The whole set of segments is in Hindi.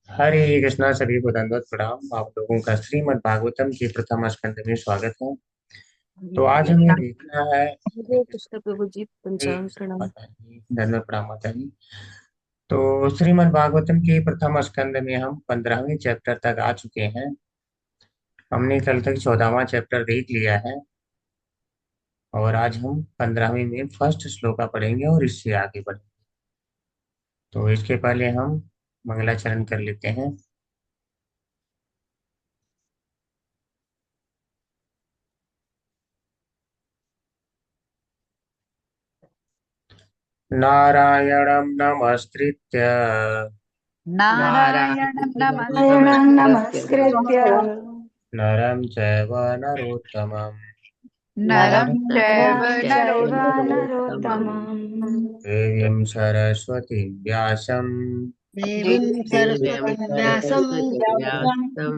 हरे कृष्णा। सभी को दंडवत प्रणाम। आप लोगों का श्रीमद् भागवतम के प्रथम स्कंद में स्वागत है। तो आज हमें देखना है हरे कृष्ण प्रभु जी, पंचांग प्रणाम। माता जी, दंडवत प्रणाम माता जी। तो श्रीमद् भागवतम के प्रथम स्कंद में हम 15वें चैप्टर तक आ चुके हैं। हमने कल तक 14वां चैप्टर देख लिया है और आज हम 15वें में फर्स्ट श्लोका पढ़ेंगे और इससे आगे बढ़ेंगे। तो इसके पहले हम मंगलाचरण कर लेते हैं। नारायणं नमस्कृत्य नारायणं नारायणं नमस्कृत्य नमस्कृत्य नरं चैव नरोत्तमं नरं चैव नरं चैव नरोत्तमम् नरोत्तमम् देवीं सरस्वतीं व्यासं देवीं देवीं सरस्वतीं व्यासं सरस्वतीं व्यासं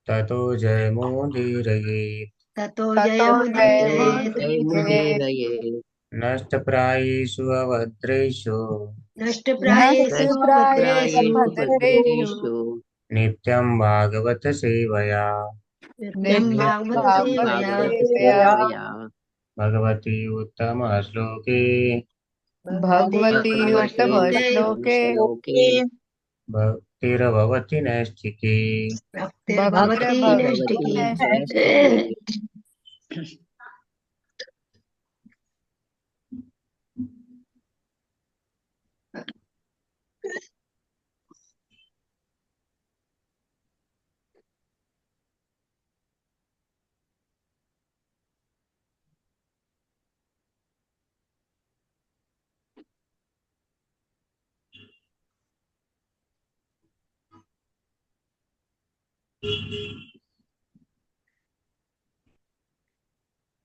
ततो जयमुदीरयेत्। ततो ततो जयमुदीरयेत्। जयमुदीरयेत्। नष्टप्रायेषु अभद्रेषु नष्टप्रायेषु नष्टप्रायेषु भद्रेषु नष्टप्रायेषु भद्रेषु भद्रेषु नित्यं भागवत सेवया नित्यं नित्यं भागवत सेवया भागवत सेवया सेवया भगवती उत्तमश्लोके भगवते भगवति भगवते उत्तम उत्तमश्लोके उत्तम श्लोके श्लोके भक्तिर्भवति नैष्ठिकी। भक्तिर्भवति भक्तिर्भवति भक्तिर्भवति नैष्ठिकी। नैष्ठिकी। नैष्ठिकी।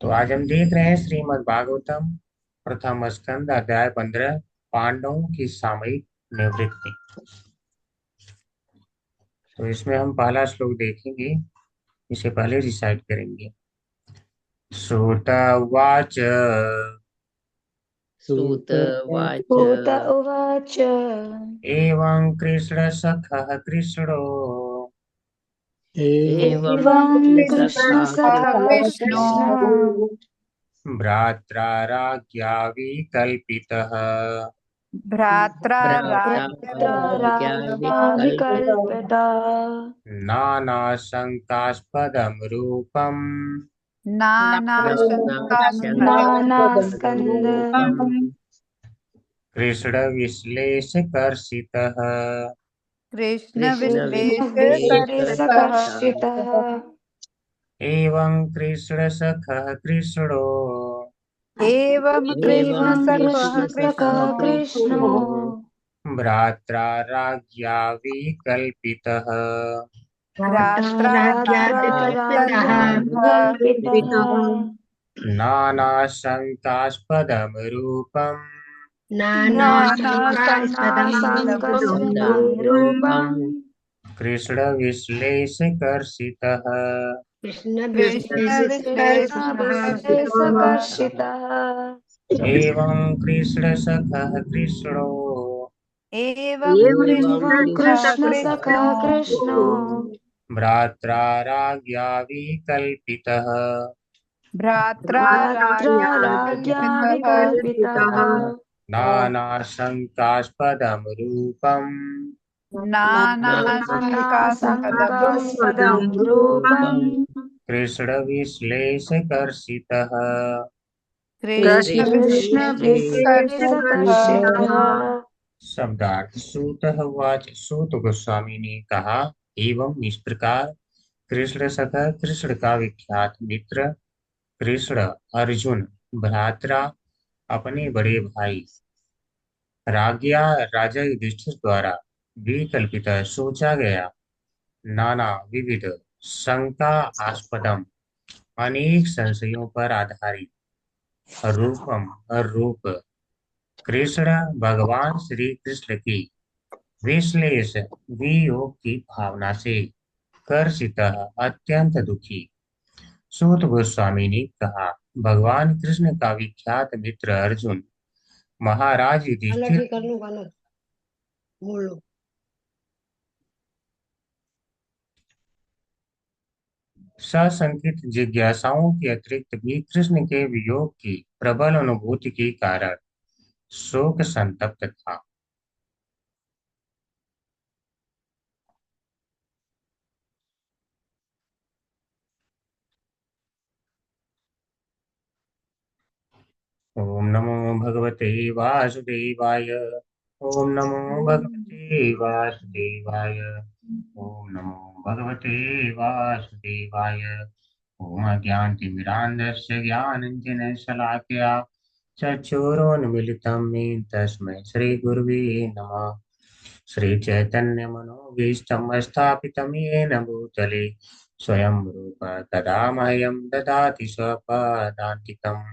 तो आज हम देख रहे हैं श्रीमद् भागवतम प्रथम स्कंद अध्याय 15 पांडवों की सामयिक निवृत्ति। तो इसमें हम पहला श्लोक देखेंगे। इसे पहले रिसाइट करेंगे। श्रुत उवाच सूतवाच भूत उवाच एवं कृष्ण सखः कृष्णो एवं एवं सखा कृष्ण सखा कृष्णो कृष्ण भ्रात्रा राज्ञा विकल्पितः भ्रात्रा भ्राता राज्ञा राज्ञा राज्ञा विकल्पितः विकल्पिता नानाशङ्कास्पदं रूपम् नानाशङ्कास्पदं नानास्कन्द रूपम् कृष्णविश्लेषकर्षितः कृष्ण कृष्ण विश्लेष विश्लेषकर्षितः कर्षितः एवं कृष्णसखः कृष्णो एवं कृष्ण एवं सखा कृष्ण कृष्ण सखा कृष्णो कृष्णो कृष्णो भ्रात्रा राज्ञा विकल्पितः भ्रात्रा राज्ञा विकल्पितः राज्ञा विकल्पितः नानाशङ्कास्पदं रूपम् नानाशङ्कास्पदं नानाशङ्कास्पदं रूपम् रूपम् कृष्णविश्लेषकर्षितः कृष्ण विश्लेष विश्लेष कृष्णविश्लेषकर्षितः। कर्षितः एवं कृष्णसखः कृष्णो एवं एवं कृष्ण एवं सखा कृष्ण कृष्ण कृष्णो सखा कृष्णो कृष्णो भ्रात्रा राज्ञा विकल्पितः भ्रात्रा भ्रात्रा राज्ञा राज्ञा विकल्पितः विकल्पितः। नानाशङ्कास्पदं रूपम् नानाशङ्कास्पदं नानाशङ्कास्पदं रूपम् नानाशङ्कास्पदं रूपम् रूपम् कृष्णविश्लेषकर्षितः कृष्ण कृष्ण विश्लेष कृष्ण कर्षितः विश्लेषकर्षितः विश्लेषकर्षितः। शब्दार्थ सूतः उवाच। सूत गोस्वामी ने कहा, एवं इस प्रकार कृष्ण सखा कृष्ण का विख्यात मित्र कृष्ण अर्जुन भ्रात्रा अपने बड़े भाई राज्ञा राजा युधिष्ठिर द्वारा विकल्पित सोचा गया नाना विविध शंका आस्पदम अनेक संशयों पर आधारित रूपम रूप कृष्ण भगवान श्री कृष्ण की विश्लेष वियोग की भावना से कर्षित अत्यंत दुखी। सूत गोस्वामी ने कहा, भगवान कृष्ण का विख्यात मित्र अर्जुन महाराज अलग युधिष्ठिर ही कर लूं, अलग बोल लो। सशंकित जिज्ञासाओं के अतिरिक्त भी कृष्ण के वियोग की प्रबल अनुभूति के कारण शोक संतप्त था। ओम नमो भगवते वासुदेवाय। ओम नमो भगवते वासुदेवाय। ओम नमो भगवते वासुदेवाय। ओम अज्ञानतिमिरान्धस्य ज्ञानाञ्जनशलाकया चक्षुरोन्मिलितं येन तस्मै श्रीगुरुवे नमः। श्रीचैतन्यमनोभीष्टं स्थापितं येन भूतले स्वयं रूप कदा मह्यं ददाति स्वपदान्तिकम्।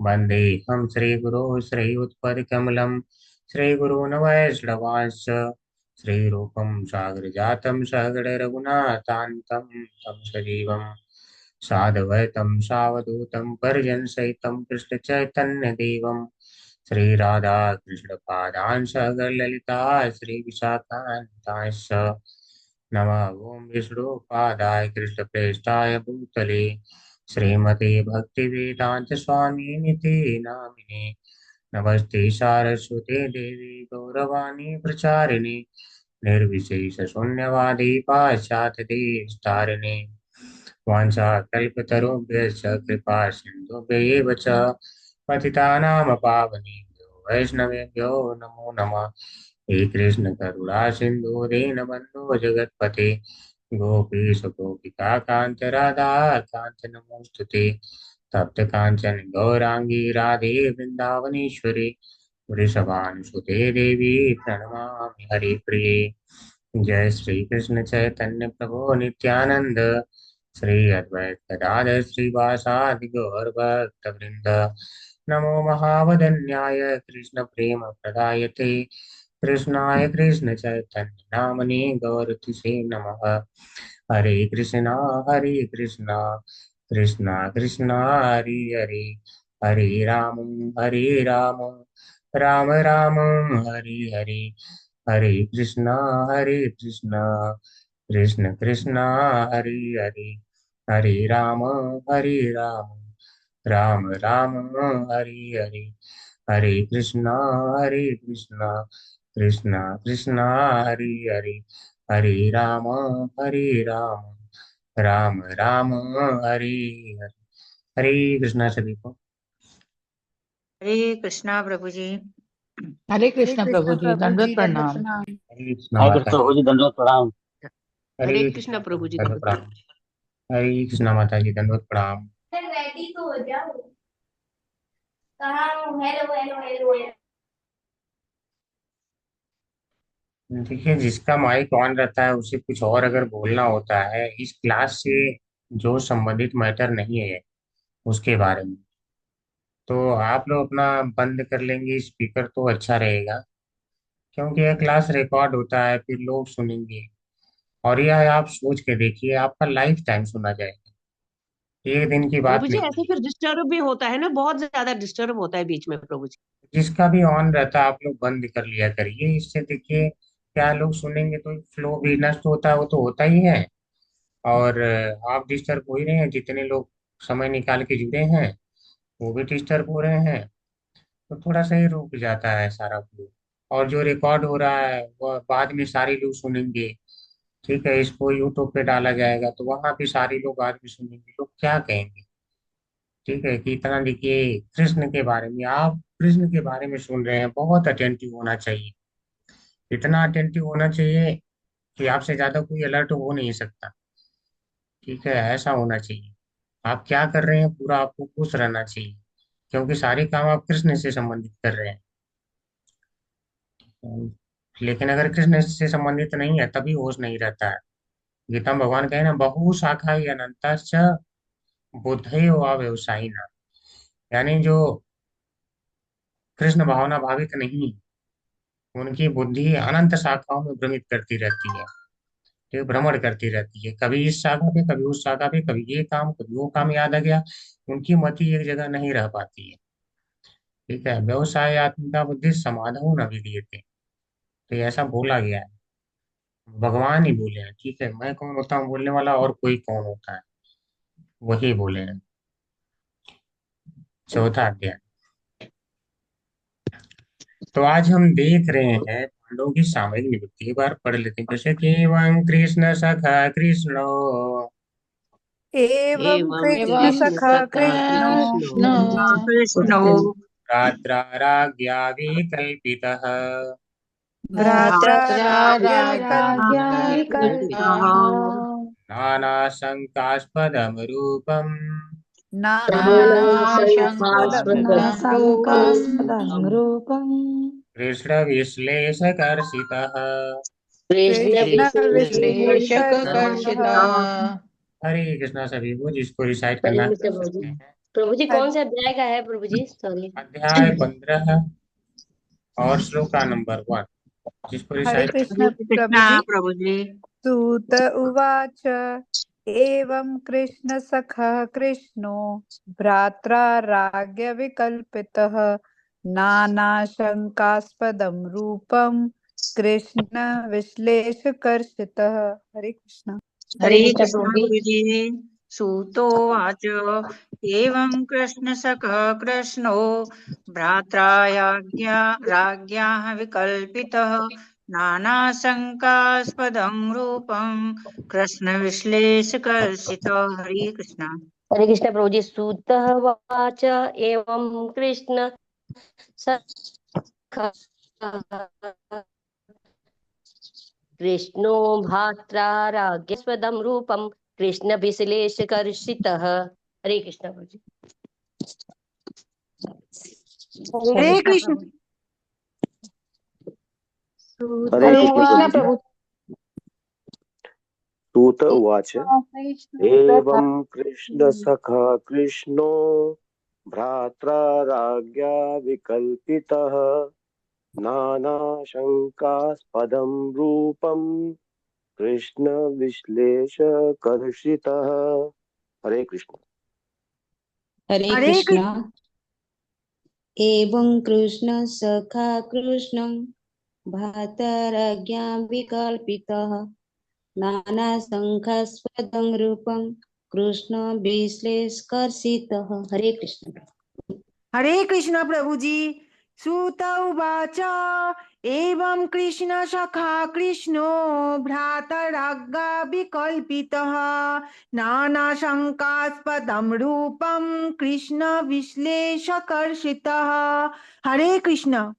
वन्देऽहं श्रीगुरो श्रीयुतपदकमलं श्रीगुरून् वैष्णवांश्च श्रीरूपं सागरजातं सहगणरघुनाथान्तं तं सजीवं साद्वैतं सावधूतं परिजनसहितं कृष्णचैतन्यदेवं श्रीराधा कृष्णपादान् सहगणललिता श्रीविशाखान्तांश्च नमः ओं विष्णुपादाय कृष्णप्रेष्ठाय भूतले श्रीमते भक्तिवेदांत स्वामी निते नामिने नमस्ते सारस्वते देवी गौरवाणी प्रचारिणे निर्विशेष शून्यवादी पाश्चात्य देशतारिणे वाञ्छाकल्पतरुभ्यश्च कृपा सिन्धुभ्यैव च पतितानां पावनेभ्यो वैष्णवेभ्यो नमो नमः। हे कृष्ण करुणा सिंधु दीनबंधु जगतपते गोपीश गोपिका कांत राधा कांत नमोस्तुते तप्त कांचन गौरांगी राधे वृंदावनेश्वरी वृषभानुसुते देवी प्रणमामि हरिप्रिये। जय श्री कृष्ण चैतन्य प्रभु नित्यानंद श्री अद्वैत गदाधर श्रीवासादि गौर भक्त वृंद नमो महावदन्याय कृष्ण प्रेम प्रदायते कृष्णाय कृष्ण चैतन्य नामने गौरतिसे नमः। हरे कृष्णा कृष्णा कृष्णा हरे हरे हरे राम राम राम हरे हरे हरे कृष्णा कृष्ण कृष्णा हरे हरे हरे राम राम राम हरे हरे हरे कृष्णा कृष्णा कृष्णा हरे हरे हरे राम राम राम हरे हरे। हरे कृष्णा सभी को। हरे कृष्णा प्रभु जी। हरे हरे कृष्ण कृष्ण प्रभु जी, प्रभु दंडवत जी, दंडवत प्रणाम। प्रणाम। हरे कृष्णा हरे माता कृष्ण जी। प्रभु जी, दंडवत प्रणाम। हरे हरे कृष्णा कृष्ण प्रभु प्रभु जी, जी, दंडवत दंडवत प्रणाम। हरे कृष्णा माता जी, दंडवत प्रणाम। रेडी तो हो जाओ। कहाँ हूँ? Hello hello hello. देखिए, जिसका माइक ऑन रहता है उसे कुछ और अगर बोलना होता है इस क्लास से जो संबंधित मैटर नहीं है उसके बारे में, तो आप लोग अपना बंद कर लेंगे स्पीकर तो अच्छा रहेगा। क्योंकि यह क्लास रिकॉर्ड होता है, फिर लोग सुनेंगे। और यह आप सोच के देखिए, आपका लाइफ टाइम सुना जाएगा, एक दिन की बात प्रभु जी, नहीं ऐसे है। फिर डिस्टर्ब भी होता है ना, बहुत ज्यादा डिस्टर्ब होता है बीच में प्रभु जी। जिसका भी ऑन रहता है आप लोग बंद कर लिया करिए। इससे देखिए क्या लोग सुनेंगे तो फ्लो भी नष्ट होता है, वो तो होता ही है। और आप डिस्टर्ब हो ही रहे हैं, जितने लोग समय निकाल के जुड़े हैं वो भी डिस्टर्ब हो रहे हैं। तो थोड़ा सा ही रुक जाता है सारा फ्लो। और जो रिकॉर्ड हो रहा है वो बाद में सारे लोग सुनेंगे। ठीक है, इसको यूट्यूब पे डाला जाएगा तो वहां भी सारे लोग बाद में सुनेंगे, लोग क्या कहेंगे। ठीक है, कि इतना देखिए कृष्ण के बारे में, आप कृष्ण के बारे में सुन रहे हैं, बहुत अटेंटिव होना चाहिए। इतना अटेंटिव होना चाहिए कि आपसे ज्यादा कोई अलर्ट हो नहीं सकता। ठीक है, ऐसा होना चाहिए। आप क्या कर रहे हैं पूरा आपको खुश रहना चाहिए, क्योंकि सारे काम आप कृष्ण से संबंधित कर रहे हैं। लेकिन अगर कृष्ण से संबंधित नहीं है तभी होश नहीं रहता है। गीता में भगवान कहे ना, बहु शाखा अनंतश्च बुद्धयो व्यवसायिना। यानी जो कृष्ण भावना भावित नहीं, उनकी बुद्धि अनंत शाखाओं में भ्रमित करती रहती है। ये भ्रमण करती रहती है, कभी इस शाखा पे कभी उस शाखा पे, कभी ये काम कभी वो काम याद आ गया। उनकी मति एक जगह नहीं रह पाती है। ठीक है, व्यवसाय आत्मिका बुद्धि समाधान न विधीयते। तो ये ऐसा बोला गया है, भगवान ही बोले हैं। ठीक है, मैं कौन होता हूँ बोलने वाला, और कोई कौन होता है। वही बोले हैं। चौथा अध्याय। तो आज हम देख रहे हैं पांडवों की सामूहिक निवृत्ति। एक बार पढ़ लेते हैं, जैसे कि वं कृष्ण सखा कृष्णो एवं एवं कृष्ण कृष्ण सखा सखा कृष्णो कृष्णो कृष्णो भ्रातृराज्ञाभिकल्पितः भ्रात्रा राज्ञ भ्रातराज्ञा विकल्पितः विकल्पितः नानाशङ्कास्पदं रूपम् नानाशङ्कास्पदं नानाशङ्कास्पदं रूपम् रूपम् कृष्णविश्लेषकर्षितः। कृष्णविश्लेषकर्षितः। कृष्णविश्लेषकर्षितः। हरे कृष्णा। सभी को जिसको रिसाइट हरे करना है कृष्ण कर प्रभु सकते जी। हैं। प्रभु जी कौन हर- सा अध्याय का है प्रभु जी? सॉरी। अध्याय 15 और श्लोक का नंबर 1। जिसको हरे रिसाइट करना कृष्ण हरे प्रभु कृष्णा जी। प्रभु जी। सूत उवाच एवं कृष्ण सखः कृष्णो भ्रात्रा राज्ञ विकल्पितः नानाशङ्कास्पदं रूपं कृष्ण विश्लेषकर्षितः। हरे कृष्ण। हरे हरे कृष्ण कृष्णा प्रभु जी। गुरुजी। सूतोवाच एवं कृष्णसखः कृष्णो राज्ञाः विकल्पितः नानाशङ्कास्पदं रूपं कृष्णविश्लेषकर्षितः। हरे कृष्णा। हरे कृष्ण प्रभु जी। सूतः वाच एवं कृष्ण सखः कृष्णो भात्रा राज्ञस्पदं रूपं कृष्ण विश्लेषकर्षितः। हरे कृष्ण प्रभु जी। हरे हरे कृष्ण कृष्ण। प्रभु जी। हरे हरे कृष्ण प्रभु कृष्ण जी। प्रभु। सूत उवाच एवं कृष्ण कृष्ण सखा कृष्णो भ्रात्रा राज्ञा विकल्पितः नानाशङ्कास्पदं रूपं कृष्ण विश्लेषकर्षितः। हरे कृष्ण। हरे हरे कृष्णा। कृष्ण। एवं कृष्ण सखा कृष्णं भ्रातराज्ञा विकल्पितः नानाशङ्कास्पदं रूपं कृष्ण विश्लेषकर्षितः। हरे कृष्ण। हरे कृष्ण प्रभु जी। सूत उवाच एवं कृष्ण सखा कृष्णो भ्रातराज्ञा विकल्पितः नानाशङ्कास्पदं रूपं कृष्ण विश्लेषकर्षितः। हरे कृष्ण। हरे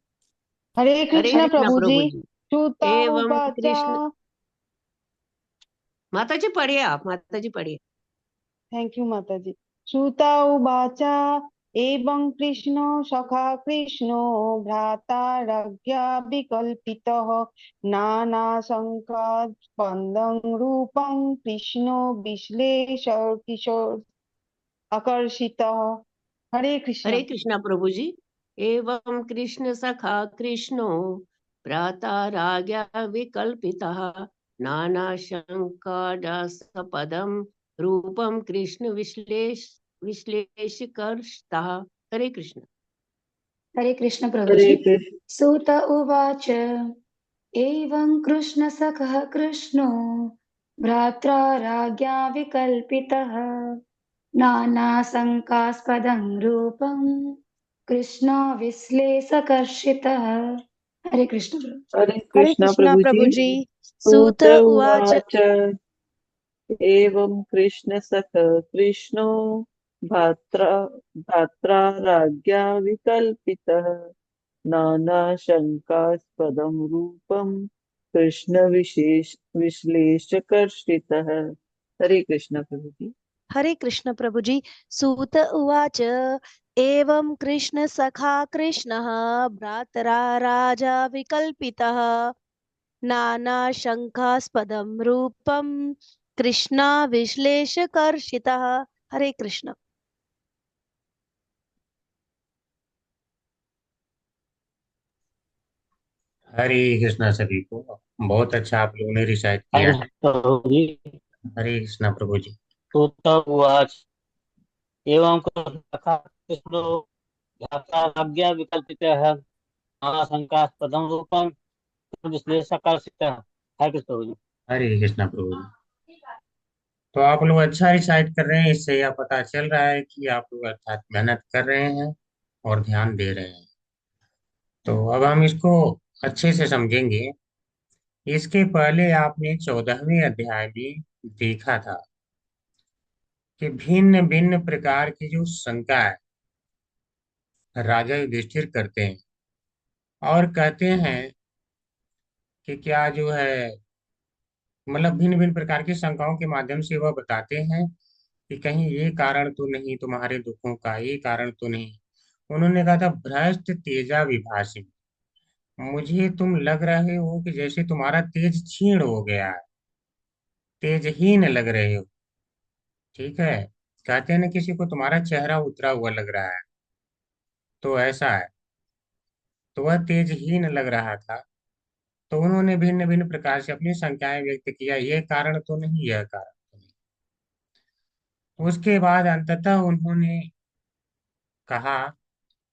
हरे कृष्ण कृष्ण प्रभु जी। प्रभु जी। सूत एवं उवाच। कृष्ण। माता जी पढ़िए, आप माता जी पढ़िए। थैंक यू माता जी। श्रुता उवाच एवं कृष्णो सखा कृष्णो भ्राता राज्ञा विकल्पितः नानाशङ्कास्पदं रूपं कृष्णो विश्लेष किशोर आकर्षितः। हरे हरे कृष्ण। कृष्णा प्रभु जी। एवं कृष्ण सखा कृष्णो भ्राता राज्ञा विकल्पितः नाना शंकादास्पदं रूपम कृष्ण विश्लेषकर्षतः। हरे कृष्ण। हरे कृष्ण प्रभु हरे जी। कृष्ण। सूत उवाच एवं कृष्णसखः कृष्णो भ्रात्रा राज्ञा विकल्पितः नानाशङ्कास्पदं रूपं कृष्णाविश्लेषकर्षितः। हरे कृष्ण प्रभु। हरे हरे कृष्ण कृष्णा प्रभु जी। प्रभु जी। सूत सूत उवाच उवाच एवं कृष्णसखः कृष्णो भ्रात्रा भ्रात्रा राज्ञा विकल्पितः नानाशङ्कास्पदं रूपं कृष्ण विशेष विश्लेषकर्षितः। हरे कृष्ण प्रभु जी। हरे कृष्ण प्रभु जी। सूत उवाच एवं कृष्ण सखा कृष्णः भ्रातरा राजा विकल्पितः नानाशङ्कास्पदं रूपं कृष्णा विश्लेषकर्षितः। हरे कृष्ण। हरे कृष्णा सभी को। बहुत अच्छा आप लोगों ने रिसाइट किया हरे है। प्रभु जी। हरे कृष्णा प्रभु जी। सुत उवाच एवं कृष्णो भ्रातराज्ञा विकल्पितः नानाशङ्कास्पदं रूपं विश्लेषकर्षितः। हरे कृष्ण प्रभु जी। हरे कृष्णा प्रभु जी। तो आप लोग अच्छा रिसाइट कर रहे हैं, इससे यह पता चल रहा है कि आप लोग अर्थात मेहनत कर रहे हैं और ध्यान दे रहे हैं। तो अब हम इसको अच्छे से समझेंगे। इसके पहले आपने 14वें अध्याय में देखा था कि भिन्न भिन्न प्रकार की जो शंका है राजा युधिष्ठिर करते हैं और कहते हैं कि क्या जो है, मतलब भिन्न भिन्न प्रकार की शंकाओं के माध्यम से वह बताते हैं कि कहीं ये कारण तो नहीं तुम्हारे दुखों का, ये कारण तो नहीं। उन्होंने कहा था भ्रष्ट तेजा विभाषी, मुझे तुम लग रहे हो कि जैसे तुम्हारा तेज क्षीण हो गया है, तेजहीन लग रहे हो। ठीक है, कहते हैं ना किसी को तुम्हारा चेहरा उतरा हुआ लग रहा है, तो ऐसा है। तो वह तेजहीन लग रहा था। तो उन्होंने भिन्न भिन्न प्रकार से अपनी शंकाएं व्यक्त किया, ये कारण तो नहीं, यह कारण तो नहीं। उसके बाद अंततः उन्होंने कहा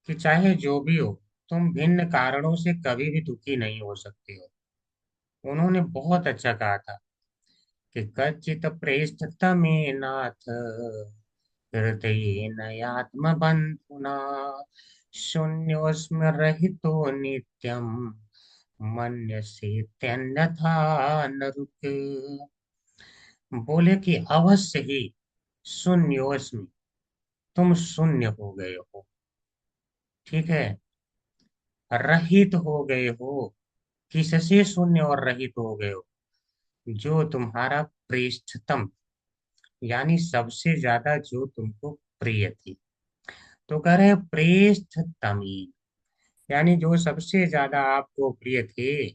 कि चाहे जो भी हो, तुम भिन्न कारणों से कभी भी दुखी नहीं हो सकते हो। उन्होंने बहुत अच्छा कहा था कि कच्चित प्रेष्ठत में नाथ हृदयेन बंधुना शून्योस्म रहितो नित्यम मन्यसे त्यन्यथा नरुक। बोले कि अवश्य ही शून्योस्मि, तुम शून्य हो गए हो। ठीक है, रहित हो गए हो। किससे शून्य और रहित हो गए हो? जो तुम्हारा प्रेष्ठतम, यानी सबसे ज्यादा जो तुमको प्रिय थी। तो कह रहे हैं प्रेष्ठतमी, यानी जो सबसे ज्यादा आपको प्रिय थे,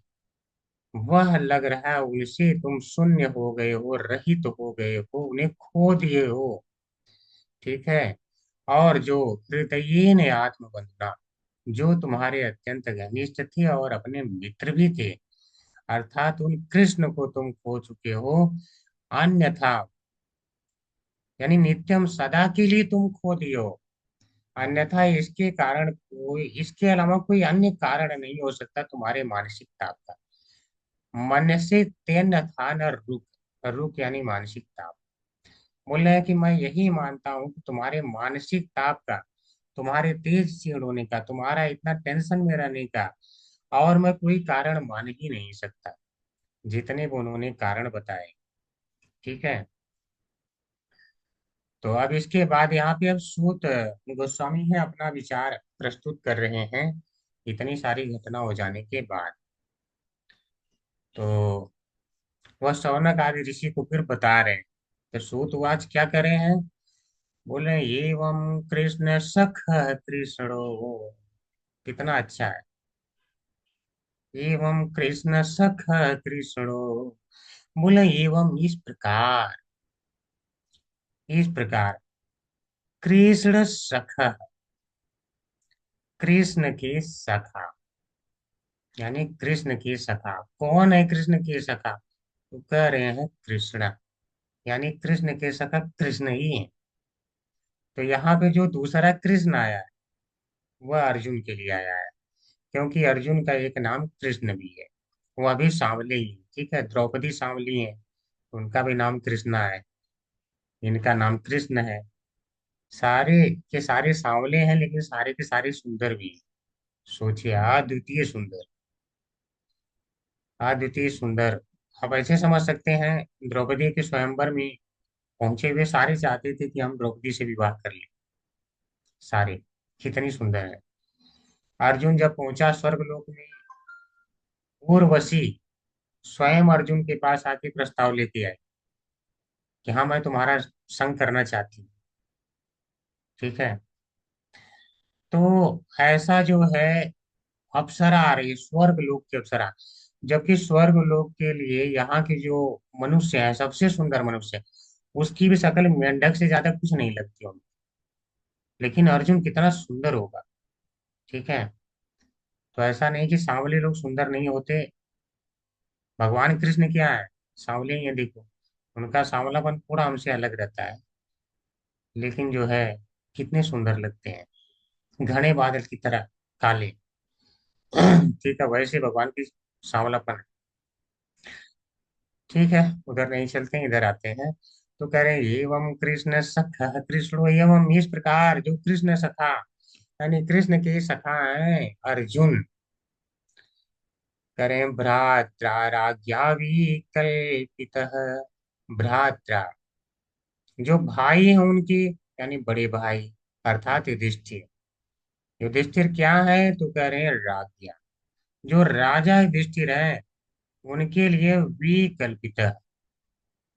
वह लग रहा है उनसे तुम शून्य हो गए हो, रहित हो गए हो, उन्हें खो दिए हो। ठीक है, और जो हृदयेन आत्मबंधना, जो तुम्हारे अत्यंत घनिष्ठ थे और अपने मित्र भी थे, अर्थात उन कृष्ण को तुम खो चुके हो। अन्यथा, यानी नित्यम सदा के लिए तुम खो दिए हो। अन्यथा इसके कारण कोई, इसके अलावा कोई अन्य कारण नहीं हो सकता तुम्हारे मानसिक ताप का। मन से तेन था न रुक, रुक यानी मानसिक ताप। बोल रहे हैं कि मैं यही मानता हूँ कि तुम्हारे मानसिक ताप का, तुम्हारे तेज क्षीण होने का, तुम्हारा इतना टेंशन में रहने का और मैं कोई कारण मान ही नहीं सकता, जितने भी उन्होंने कारण बताए। ठीक है, तो अब इसके बाद यहाँ पे अब सूत गोस्वामी है अपना विचार प्रस्तुत कर रहे हैं, इतनी सारी घटना हो जाने के बाद। तो वह शौनक आदि ऋषि को फिर बता रहे हैं। तो सूतवाच क्या कर रहे हैं? बोले एवं कृष्ण सख कृष्णो, कितना अच्छा है। एवं कृष्ण सख कृष्णो, बोले एवं इस प्रकार कृष्ण सख, कृष्ण के सखा, यानी कृष्ण के सखा। कौन है कृष्ण के सखा? तो कह रहे हैं कृष्ण, यानी कृष्ण के सखा कृष्ण ही है। तो यहाँ पे जो दूसरा कृष्ण आया है, वह अर्जुन के लिए आया है, क्योंकि अर्जुन का एक नाम कृष्ण भी है। वह भी सांवले ही, ठीक है, द्रौपदी सांवली है, उनका भी नाम कृष्णा है, इनका नाम कृष्ण है। सारे के सारे सांवले हैं, लेकिन सारे के सारे सुंदर भी हैं। सोचिए, अद्वितीय सुंदर, अद्वितीय सुंदर। आप ऐसे समझ सकते हैं, द्रौपदी के स्वयंवर में पहुंचे हुए सारे चाहते थे कि हम द्रौपदी से विवाह कर लें, सारे, कितनी सुंदर है। अर्जुन जब पहुंचा स्वर्गलोक में, उर्वशी स्वयं अर्जुन के पास आके प्रस्ताव लेके आए कि हाँ मैं तुम्हारा संग करना चाहती हूँ। ठीक है, तो ऐसा जो है, अप्सरा आ रही है, स्वर्ग लोक की अप्सरा। जबकि स्वर्ग लोक के लिए यहाँ की जो मनुष्य है, सबसे सुंदर मनुष्य, उसकी भी शक्ल मेंढक से ज्यादा कुछ नहीं लगती होगी। लेकिन अर्जुन कितना सुंदर होगा। ठीक है, तो ऐसा नहीं कि सांवले लोग सुंदर नहीं होते। भगवान कृष्ण क्या है, सांवले ही है, देखो उनका सांवलापन पूरा हमसे अलग रहता है, लेकिन जो है कितने सुंदर लगते हैं, घने बादल की तरह काले। ठीक है, वैसे भगवान की सांवलापन है। ठीक है, उधर नहीं चलते हैं, इधर आते हैं। तो कह रहे हैं एवं कृष्ण सखा कृष्णो, एवं इस प्रकार जो कृष्ण सखा यानी कृष्ण के सखा हैं अर्जुन, करें भ्रात्रा राज्ञा विकल्पितः। भ्रात्रा जो भाई हैं उनके, यानी बड़े भाई अर्थात युधिष्ठिर। युधिष्ठिर क्या है तो कह रहे हैं राज्ञा, जो राजा युधिष्ठिर है उनके लिए विकल्पित,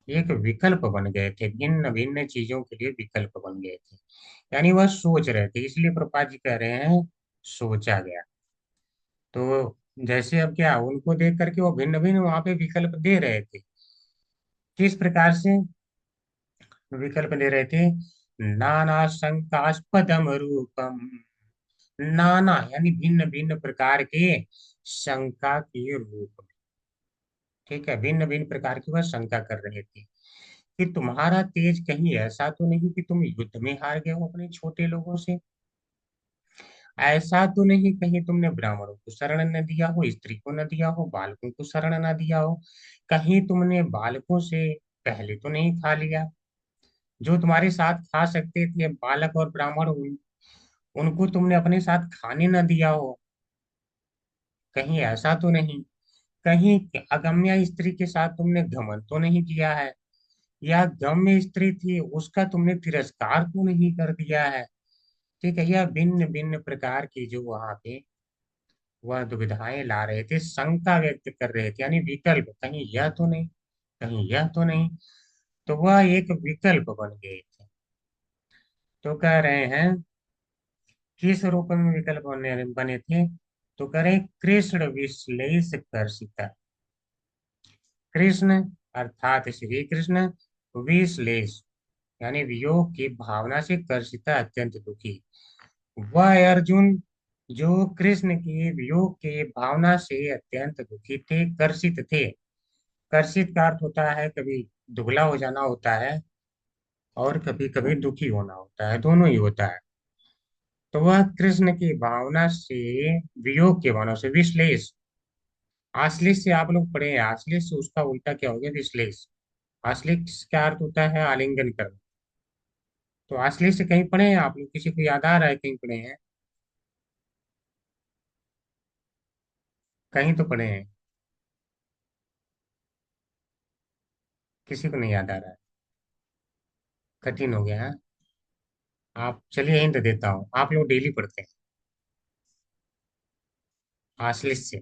एक विकल्प बन गए थे, भिन्न भिन्न चीजों के लिए विकल्प बन गए थे। यानी वह सोच रहे थे, इसलिए प्रभुपाद जी कह रहे हैं सोचा गया। तो जैसे अब क्या उनको देख करके वो भिन्न भिन्न वहां पे विकल्प दे रहे थे। किस प्रकार से विकल्प दे रहे थे? नाना शंकास्पदम रूपम, नाना यानी भिन्न भिन्न प्रकार के शंका के रूप में। ठीक है, भिन्न भिन्न प्रकार की वह शंका कर रहे थे कि तुम्हारा तेज कहीं ऐसा तो नहीं कि तुम युद्ध में हार गए हो अपने छोटे लोगों से, ऐसा तो नहीं कहीं तुमने ब्राह्मणों को शरण न दिया हो, स्त्री को न दिया हो, बालकों को शरण न दिया हो, कहीं तुमने बालकों से पहले तो नहीं खा लिया, जो तुम्हारे साथ खा सकते थे बालक और ब्राह्मण उनको तुमने अपने साथ खाने न दिया हो, कहीं ऐसा तो नहीं, कहीं अगम्य स्त्री के साथ तुमने घमंड तो नहीं किया है, या गम्य स्त्री थी उसका तुमने तिरस्कार तो नहीं कर दिया है। ठीक है, यह भिन्न भिन्न प्रकार की जो वहां पे वह दुविधाएं ला रहे थे, शंका व्यक्त कर रहे थे, यानी विकल्प, कहीं यह तो नहीं, कहीं यह तो नहीं, तो वह एक विकल्प बन गए थे। तो कह रहे हैं किस रूप में विकल्प बने थे? तो कह रहे हैं, कृष्ण विश्लेष कर्षिता, कृष्ण अर्थात श्री कृष्ण विश्लेष यानी वियोग की भावना से कर्षिता अत्यंत दुखी, वह अर्जुन जो कृष्ण की वियोग के भावना से अत्यंत दुखी थे, कर्षित थे। कर्षित का अर्थ होता है कभी दुबला हो जाना होता है और कभी कभी दुखी होना होता है, दोनों ही होता है। तो वह कृष्ण की भावना से, वियोग के भावना से, विश्लेष, आश्लेष से आप लोग पढ़े हैं, आश्लेष से उसका उल्टा क्या हो गया? विश्लेष। आश्लेष का अर्थ होता है आलिंगन करना। तो आश्लेष से कहीं पढ़े हैं आप लोग? किसी को याद आ रहा है कहीं पढ़े हैं? कहीं तो पढ़े हैं, किसी को नहीं याद आ रहा है, कठिन हो गया है। आप चलिए हिंट देता हूँ, आप लोग डेली पढ़ते हैं। आश्लेष से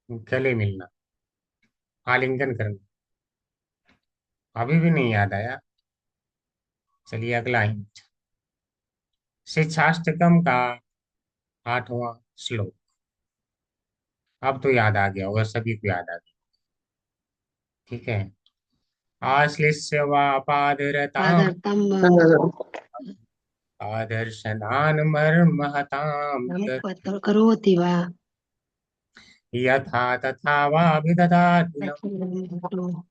गले मिलना, आलिंगन करना, अभी भी नहीं याद आया? चलिए अगला हिंट, शिक्षाष्टकम का 8वां श्लोक। अब तो याद आ गया होगा, सभी को याद आ गया। ठीक है, आश्लिष्य वा पादरताम पादर्थम आदर्शनान मर्महताम करोति वा यथा तथा वा विदधातु न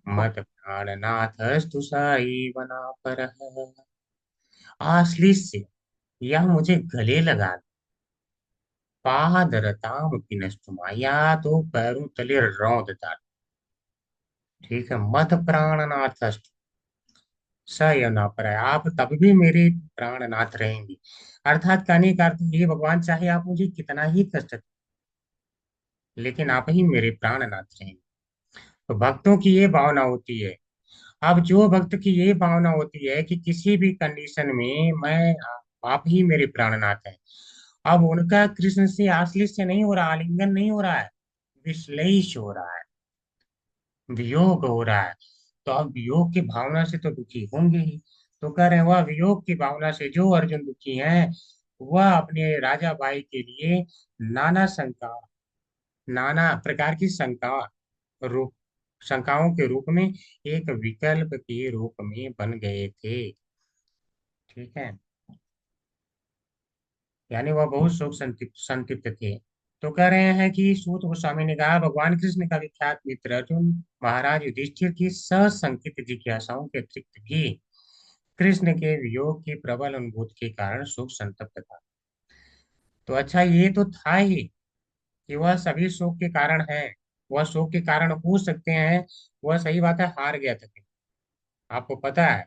मत प्राणनाथस्तु सैव परः। आश्लिष्य यह मुझे गले लगा, पादरताम पिनस्तुमा या तो पैरों तले रौंद डाल। ठीक है, मत प्राणनाथ सयना पर है, आप तब भी मेरे प्राणनाथ रहेंगे। अर्थात कहने का अर्थ ये, भगवान चाहे आप मुझे कितना ही कष्ट दें, लेकिन आप ही मेरे प्राणनाथ रहेंगे। तो भक्तों की ये भावना होती है। अब जो भक्त की ये भावना होती है कि किसी भी कंडीशन में मैं, आप ही मेरे प्राणनाथ हैं, अब उनका कृष्ण से आश्लिष्ट से नहीं हो रहा, आलिंगन नहीं हो रहा है, विश्लेष हो रहा है, वियोग हो रहा है। तो अब वियोग की भावना से तो दुखी होंगे ही। तो कह रहे हैं वह वियोग की भावना से जो अर्जुन दुखी हैं, वह अपने राजा भाई के लिए नाना शंका, नाना प्रकार की शंका रूप, शंकाओं के रूप में, एक विकल्प के रूप में बन गए थे। ठीक है, यानी वह बहुत शोक संतप्त संतप्त थे। तो कह रहे हैं कि सूत गोस्वामी ने कहा, भगवान कृष्ण का विख्यात मित्र अर्जुन महाराज युधिष्ठिर की सशंकित जिज्ञासाओं के अतिरिक्त भी कृष्ण के वियोग की प्रबल अनुभूति के कारण शोक संतप्त था। तो अच्छा, ये तो था ही कि वह सभी शोक के कारण है, वह शोक के कारण हो सकते हैं, वह सही बात है हार गया था, आपको पता है,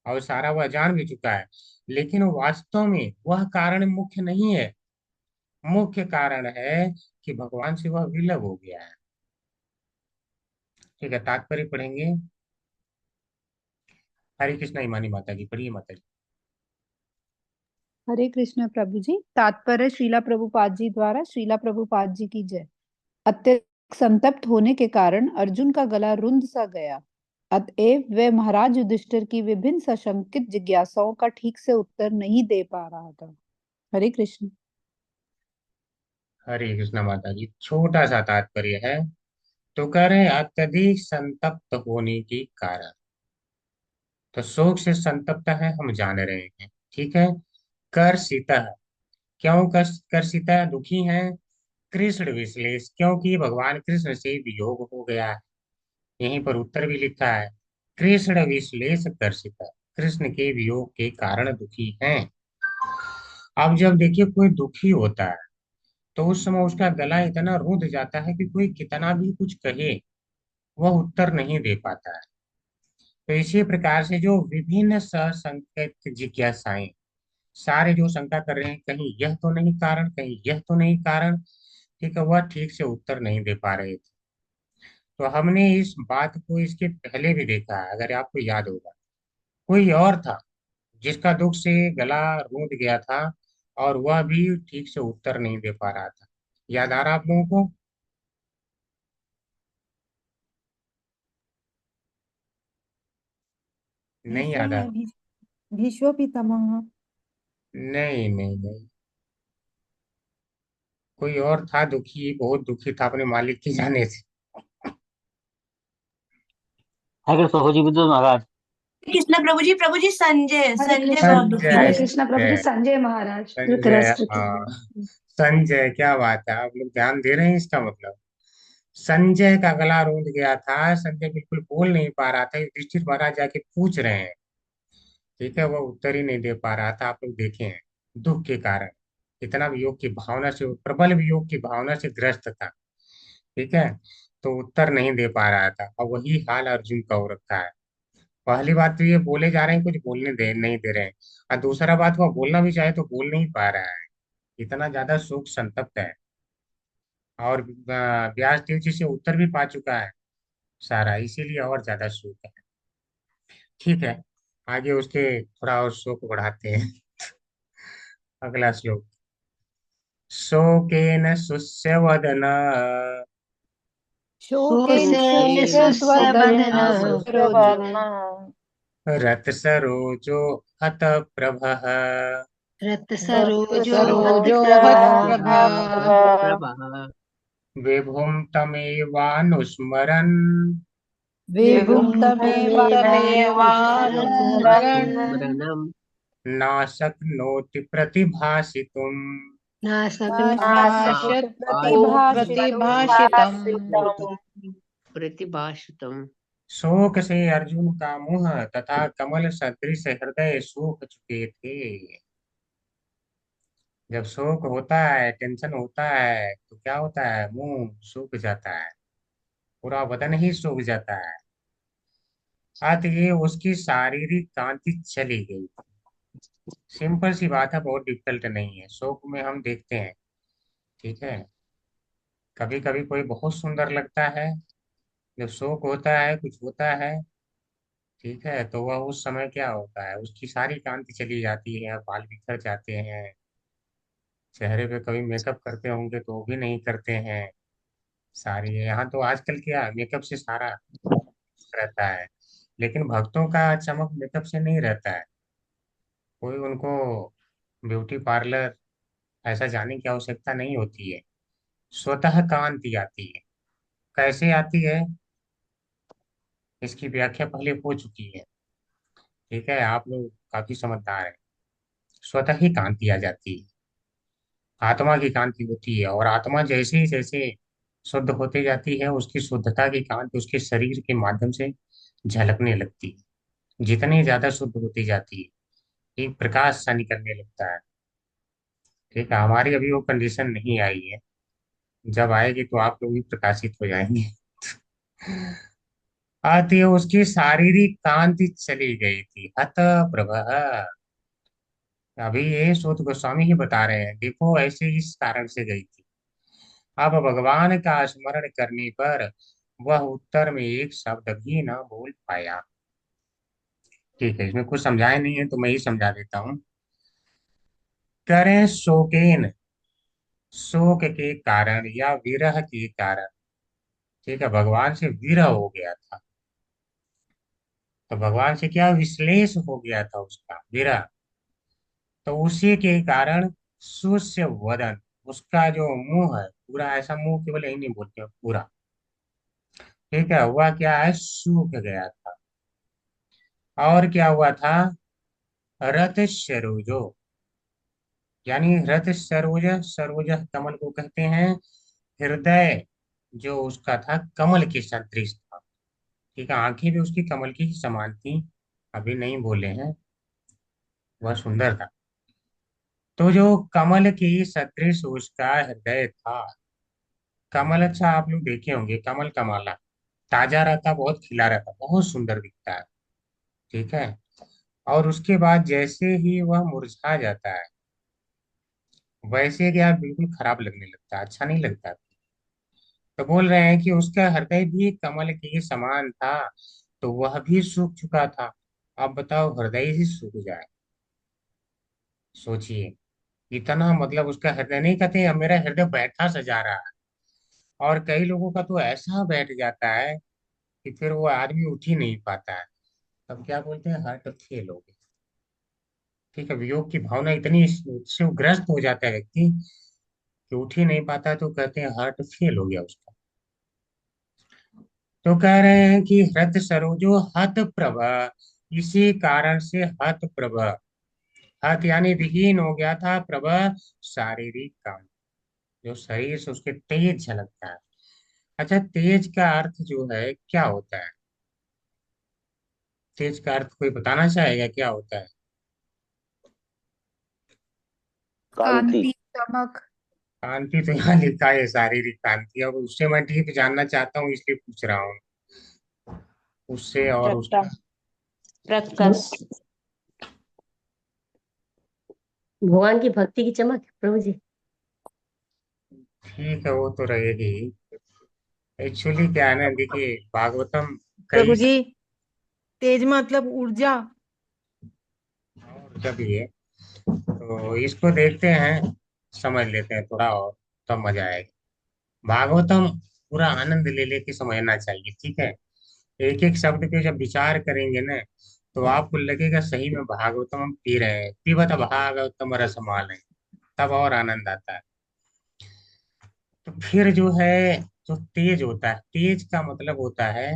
और सारा वह जान भी चुका है, लेकिन वास्तव में वह कारण मुख्य नहीं है। मुख्य कारण है कि भगवान से वह विलग हो गया है। ठीक है, तात्पर्य पढ़ेंगे। हरे कृष्णा हिमानी माता जी, पढ़िए माता जी। हरे कृष्ण प्रभु जी। तात्पर्य श्रीला प्रभुपाद जी द्वारा। श्रीला प्रभुपाद जी की जय। अत्यधिक संतप्त होने के कारण अर्जुन का गला रुंध सा गया, अतएव वे महाराज युधिष्ठिर की विभिन्न सशंकित जिज्ञासाओं का ठीक से उत्तर नहीं दे पा रहा था। हरे कृष्ण। हरे कृष्णा माता जी, छोटा सा तात्पर्य है। तो कह रहे हैं अत्यधिक संतप्त होने के कारण, तो शोक से संतप्त है हम जान रहे हैं, ठीक है। कर्षितः, क्यों कर्षितः दुखी हैं। कृष्ण विश्लेष, क्योंकि भगवान कृष्ण से वियोग हो गया है। यहीं पर उत्तर भी लिखा है, कृष्ण विश्लेष कर्षितः, कृष्ण के वियोग के कारण दुखी हैं। अब जब देखिए कोई दुखी होता है तो उस समय उसका गला इतना रुंध जाता है कि कोई कितना भी कुछ कहे वह उत्तर नहीं दे पाता है। तो इसी प्रकार से जो विभिन्न सशंकित जिज्ञासाएं, सारे जो शंका कर रहे हैं, कहीं यह तो नहीं कारण, कहीं यह तो नहीं कारण, ठीक है, वह ठीक से उत्तर नहीं दे पा रहे थे। तो हमने इस बात को इसके पहले भी देखा है, अगर आपको याद होगा, कोई और था जिसका दुख से गला रूंध गया था और वह भी ठीक से उत्तर नहीं दे पा रहा था। याद आ रहा आप लोगों को? नहीं याद आ? भीष्म पितामह। नहीं नहीं नहीं, कोई और था दुखी, बहुत दुखी था अपने मालिक के जाने से। अगर प्रभु जी विद्युत महाराज। कृष्ण प्रभु जी संजय हरे संजय कृष्ण। बहुत दुखी हरे संजय, थे। कृष्ण प्रभु जी। संजय, संजय महाराज संजय, धृतराष्ट्र के। हाँ, संजय, क्या बात है, आप लोग ध्यान दे रहे हैं, इसका मतलब संजय का गला रूंध गया था। संजय बिल्कुल बोल नहीं पा रहा था, युधिष्ठिर महाराज जाके पूछ रहे हैं, ठीक है, वो उत्तर ही नहीं दे पा रहा था। आप लोग देखे हैं, दुख के कारण, इतना वियोग की भावना से, प्रबल वियोग की भावना से ग्रस्त था, ठीक है, तो उत्तर नहीं दे पा रहा था। और वही हाल अर्जुन का हो रखा है। पहली बात तो ये बोले जा रहे हैं, कुछ बोलने दे नहीं दे रहे हैं, और दूसरा बात वो बोलना भी चाहे तो बोल नहीं पा रहा है, इतना ज्यादा शोक संतप्त है। और व्यास देव जी से उत्तर भी पा चुका है सारा, इसीलिए और ज्यादा शोक है। ठीक है, आगे उसके थोड़ा और शोक बढ़ाते हैं। अगला श्लोक। शोकेन सुस्यवदन शोकेन शोकेन सुस्यवदन सुस्यवदन रत्सरोजो हत प्रभः रत्सरोजो सरोजो हतप्रभा हतप्रभा प्रभः विभुं तमेवानुस्मरन् विभुं तमेवानुस्मरन् स्मरणम् नाशक्नोति प्रतिभासितुम्। नाशाश्यत् प्रतिभाषितुम्। प्रतिभाषितम्। शोक से अर्जुन का मुंह तथा कमल सदृश हृदय सूख चुके थे। जब शोक होता है, टेंशन होता है, तो क्या होता है, मुंह सूख जाता है, पूरा बदन ही सूख जाता है। ये उसकी शारीरिक कांति चली गई। सिंपल सी बात है, बहुत डिफिकल्ट नहीं है। शोक में हम देखते हैं, ठीक है, कभी कभी कोई बहुत सुंदर लगता है, जब शोक होता है, कुछ होता है, ठीक है, तो वह उस समय क्या होता है, उसकी सारी कांति चली जाती है, बाल बिखर जाते हैं, चेहरे पे कभी मेकअप करते होंगे तो वो भी नहीं करते हैं। सारी यहाँ तो आजकल क्या मेकअप से सारा रहता है, लेकिन भक्तों का चमक मेकअप से नहीं रहता है। कोई उनको ब्यूटी पार्लर ऐसा जाने की आवश्यकता नहीं होती है, स्वतः कांति आती है। कैसे आती है, इसकी व्याख्या पहले हो चुकी है, ठीक है, आप लोग काफी समझदार हैं। स्वतः ही कांति आ जाती है, आत्मा की कांति होती है, और आत्मा जैसे ही जैसे शुद्ध होती जाती है, उसकी शुद्धता की कांति उसके शरीर के माध्यम से झलकने लगती है। जितनी ज्यादा शुद्ध होती जाती है, एक प्रकाश सा निकलने लगता है। ठीक है, हमारी अभी वो कंडीशन नहीं आई है, जब आएगी तो आप लोग भी प्रकाशित हो जाएंगे। अतः उसकी शारीरिक कांति चली गई थी, हत प्रभा। अभी ये सूत गोस्वामी ही बता रहे हैं, देखो ऐसे इस कारण से गई थी। अब भगवान का स्मरण करने पर वह उत्तर में एक शब्द भी न बोल पाया। ठीक है, इसमें कुछ समझाए नहीं है तो मैं ही समझा देता हूँ। करें शोकेन, शोक के कारण या विरह के कारण, ठीक है, भगवान से विरह हो गया था। तो भगवान से क्या विश्लेष हो गया था, उसका विरह। तो उसी के कारण सुस्य वदन, उसका जो मुंह है पूरा, ऐसा मुंह केवल यही नहीं बोलते हैं, पूरा, ठीक है, हुआ क्या है, सूख गया था। और क्या हुआ था, रत सरोजो, यानी रत सरोज, सरोज कमल को कहते हैं। हृदय जो उसका था कमल के सदृश था, ठीक है, आंखें भी उसकी कमल की ही समान थी। अभी नहीं बोले हैं, वह सुंदर था। तो जो कमल की सदृश उसका हृदय था। कमल, अच्छा आप लोग देखे होंगे, कमल का माला ताजा रहता, बहुत खिला रहता, बहुत सुंदर दिखता है, ठीक है। और उसके बाद जैसे ही वह मुरझा जाता है, वैसे क्या बिल्कुल खराब लगने लगता है, अच्छा नहीं लगता। तो बोल रहे हैं कि उसका हृदय भी कमल के समान था, तो वह भी सूख चुका था। अब बताओ, हृदय ही सूख जाए, सोचिए। इतना मतलब उसका हृदय, नहीं कहते अब मेरा हृदय बैठा सजा रहा है। और कई लोगों का तो ऐसा बैठ जाता है कि फिर वो आदमी उठ ही नहीं पाता है। तब क्या बोलते हैं, हार्ट फेल हो गया। ठीक है, वियोग की भावना इतनी उससे ग्रस्त हो जाता है व्यक्ति कि उठ ही नहीं पाता, तो कहते हैं हार्ट फेल हो गया उसका। तो कह रहे हैं कि हृत सरोजो हत प्रभ, इसी कारण से हत प्रभ, हत यानी विहीन हो गया था, प्रभ शारीरिक काम, जो शरीर से उसके तेज झलकता है। अच्छा, तेज का अर्थ जो है क्या होता है, तेज का अर्थ कोई बताना चाहेगा क्या होता है? कांति। कांति, चमक। कांति तो यहाँ लिखा है शारीरिक कांति, अब उससे मैं डीप जानना चाहता हूँ इसलिए पूछ रहा हूँ, उससे और उसका। प्रकाश, प्रकाश, भगवान की भक्ति की चमक प्रभु जी। ठीक है, वो तो रहेगी। एक्चुअली क्या है ना, देखिए भागवतम प्रभु कई जी, तेज मतलब ऊर्जा। और जब ये, तो इसको देखते हैं, समझ लेते हैं थोड़ा और, तब मजा आएगा। भागवतम पूरा आनंद ले लेके समझना चाहिए, ठीक है। एक एक शब्द पे जब विचार करेंगे ना, तो आपको लगेगा सही में भागवतम हम पी रहे हैं, पिबत भागवतम रसमालय, तब और आनंद आता है। तो फिर जो है, जो तेज होता है, तेज का मतलब होता है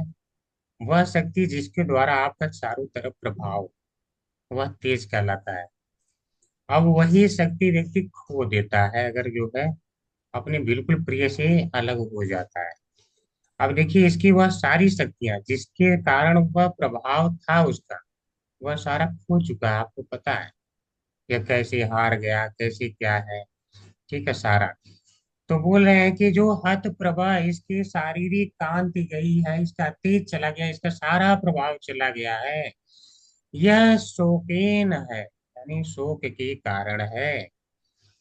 वह शक्ति जिसके द्वारा आपका चारों तरफ प्रभाव, वह तेज कहलाता है। अब वही शक्ति व्यक्ति खो देता है अगर जो है अपने बिल्कुल प्रिय से अलग हो जाता है। अब देखिए, इसकी वह सारी शक्तियां जिसके कारण वह प्रभाव था उसका, वह सारा खो चुका है, आपको पता है। यह कैसे हार गया, कैसे क्या है, ठीक है, सारा। तो बोल रहे हैं कि जो हत प्रभा, इसकी शारीरिक कांति गई है, इसका तेज चला गया, इसका सारा प्रभाव चला गया है, यह शोकेन है, यानी शोक के कारण है।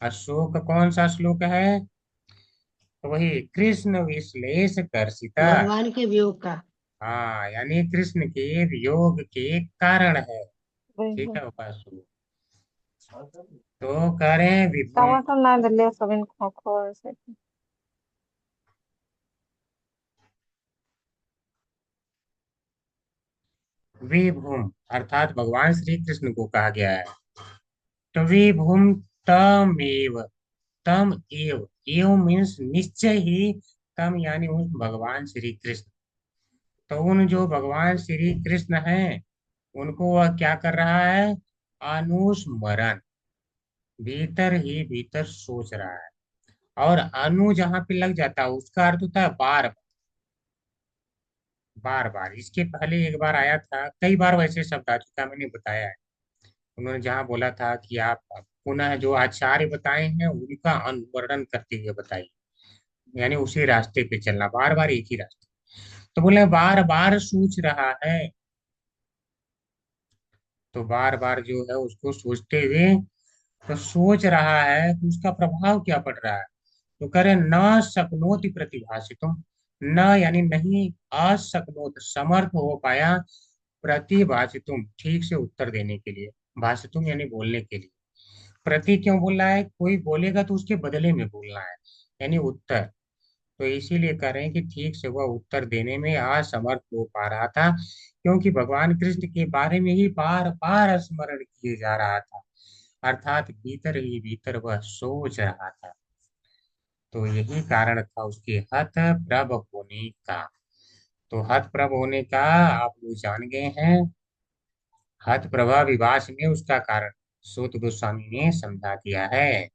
अशोक कौन सा श्लोक है, तो वही कृष्ण विश्लेष कर्षिता। भगवान के वियोग का। हाँ, यानी कृष्ण के वियोग के कारण है, वही ठीक है। है उपासु। तो कह रहे हैं विभुम, टमाटर ना डले सोबिन खो खो ऐसे। विभुम अर्थात भगवान श्री कृष्ण को कहा गया है। तो विभुम तमेव, तम एव, एव मीन्स निश्चय ही, तम यानी उन भगवान श्री कृष्ण। तो उन जो भगवान श्री कृष्ण हैं, उनको वह क्या कर रहा है, अनुस्मरण, भीतर ही भीतर सोच रहा है। और अनु जहां पे लग जाता है उसका अर्थ होता है बार बार बार। इसके पहले एक बार आया था, कई बार वैसे शब्द आ चुका, मैंने बताया है। उन्होंने जहाँ बोला था कि आप पुनः जो आचार्य बताए हैं उनका अनुवर्णन करते हुए बताइए, यानी उसी रास्ते पे चलना, बार बार एक ही रास्ते। तो बोले बार बार सोच रहा है, तो बार बार जो है उसको सोचते हुए, तो सोच रहा है तो उसका प्रभाव क्या पड़ रहा है। तो करे न शक्नोति प्रतिभाषितुम, न यानी नहीं, अशक्नोत समर्थ हो पाया, प्रतिभाषितुम ठीक से उत्तर देने के लिए, भाषितुम यानी बोलने के लिए। प्रति क्यों बोल रहा है, कोई बोलेगा तो उसके बदले में बोलना है, यानी उत्तर। तो इसीलिए कह रहे हैं कि ठीक से वह उत्तर देने में असमर्थ हो पा रहा था, क्योंकि भगवान कृष्ण के बारे में ही बार बार स्मरण किए जा रहा था, अर्थात भीतर ही भीतर वह सोच रहा था। तो यही कारण था उसके हत प्रभ होने का। तो हत प्रभ होने का आप लोग जान गए हैं, हत प्रभा विभाष में उसका कारण सूत गोस्वामी ने समझा दिया है।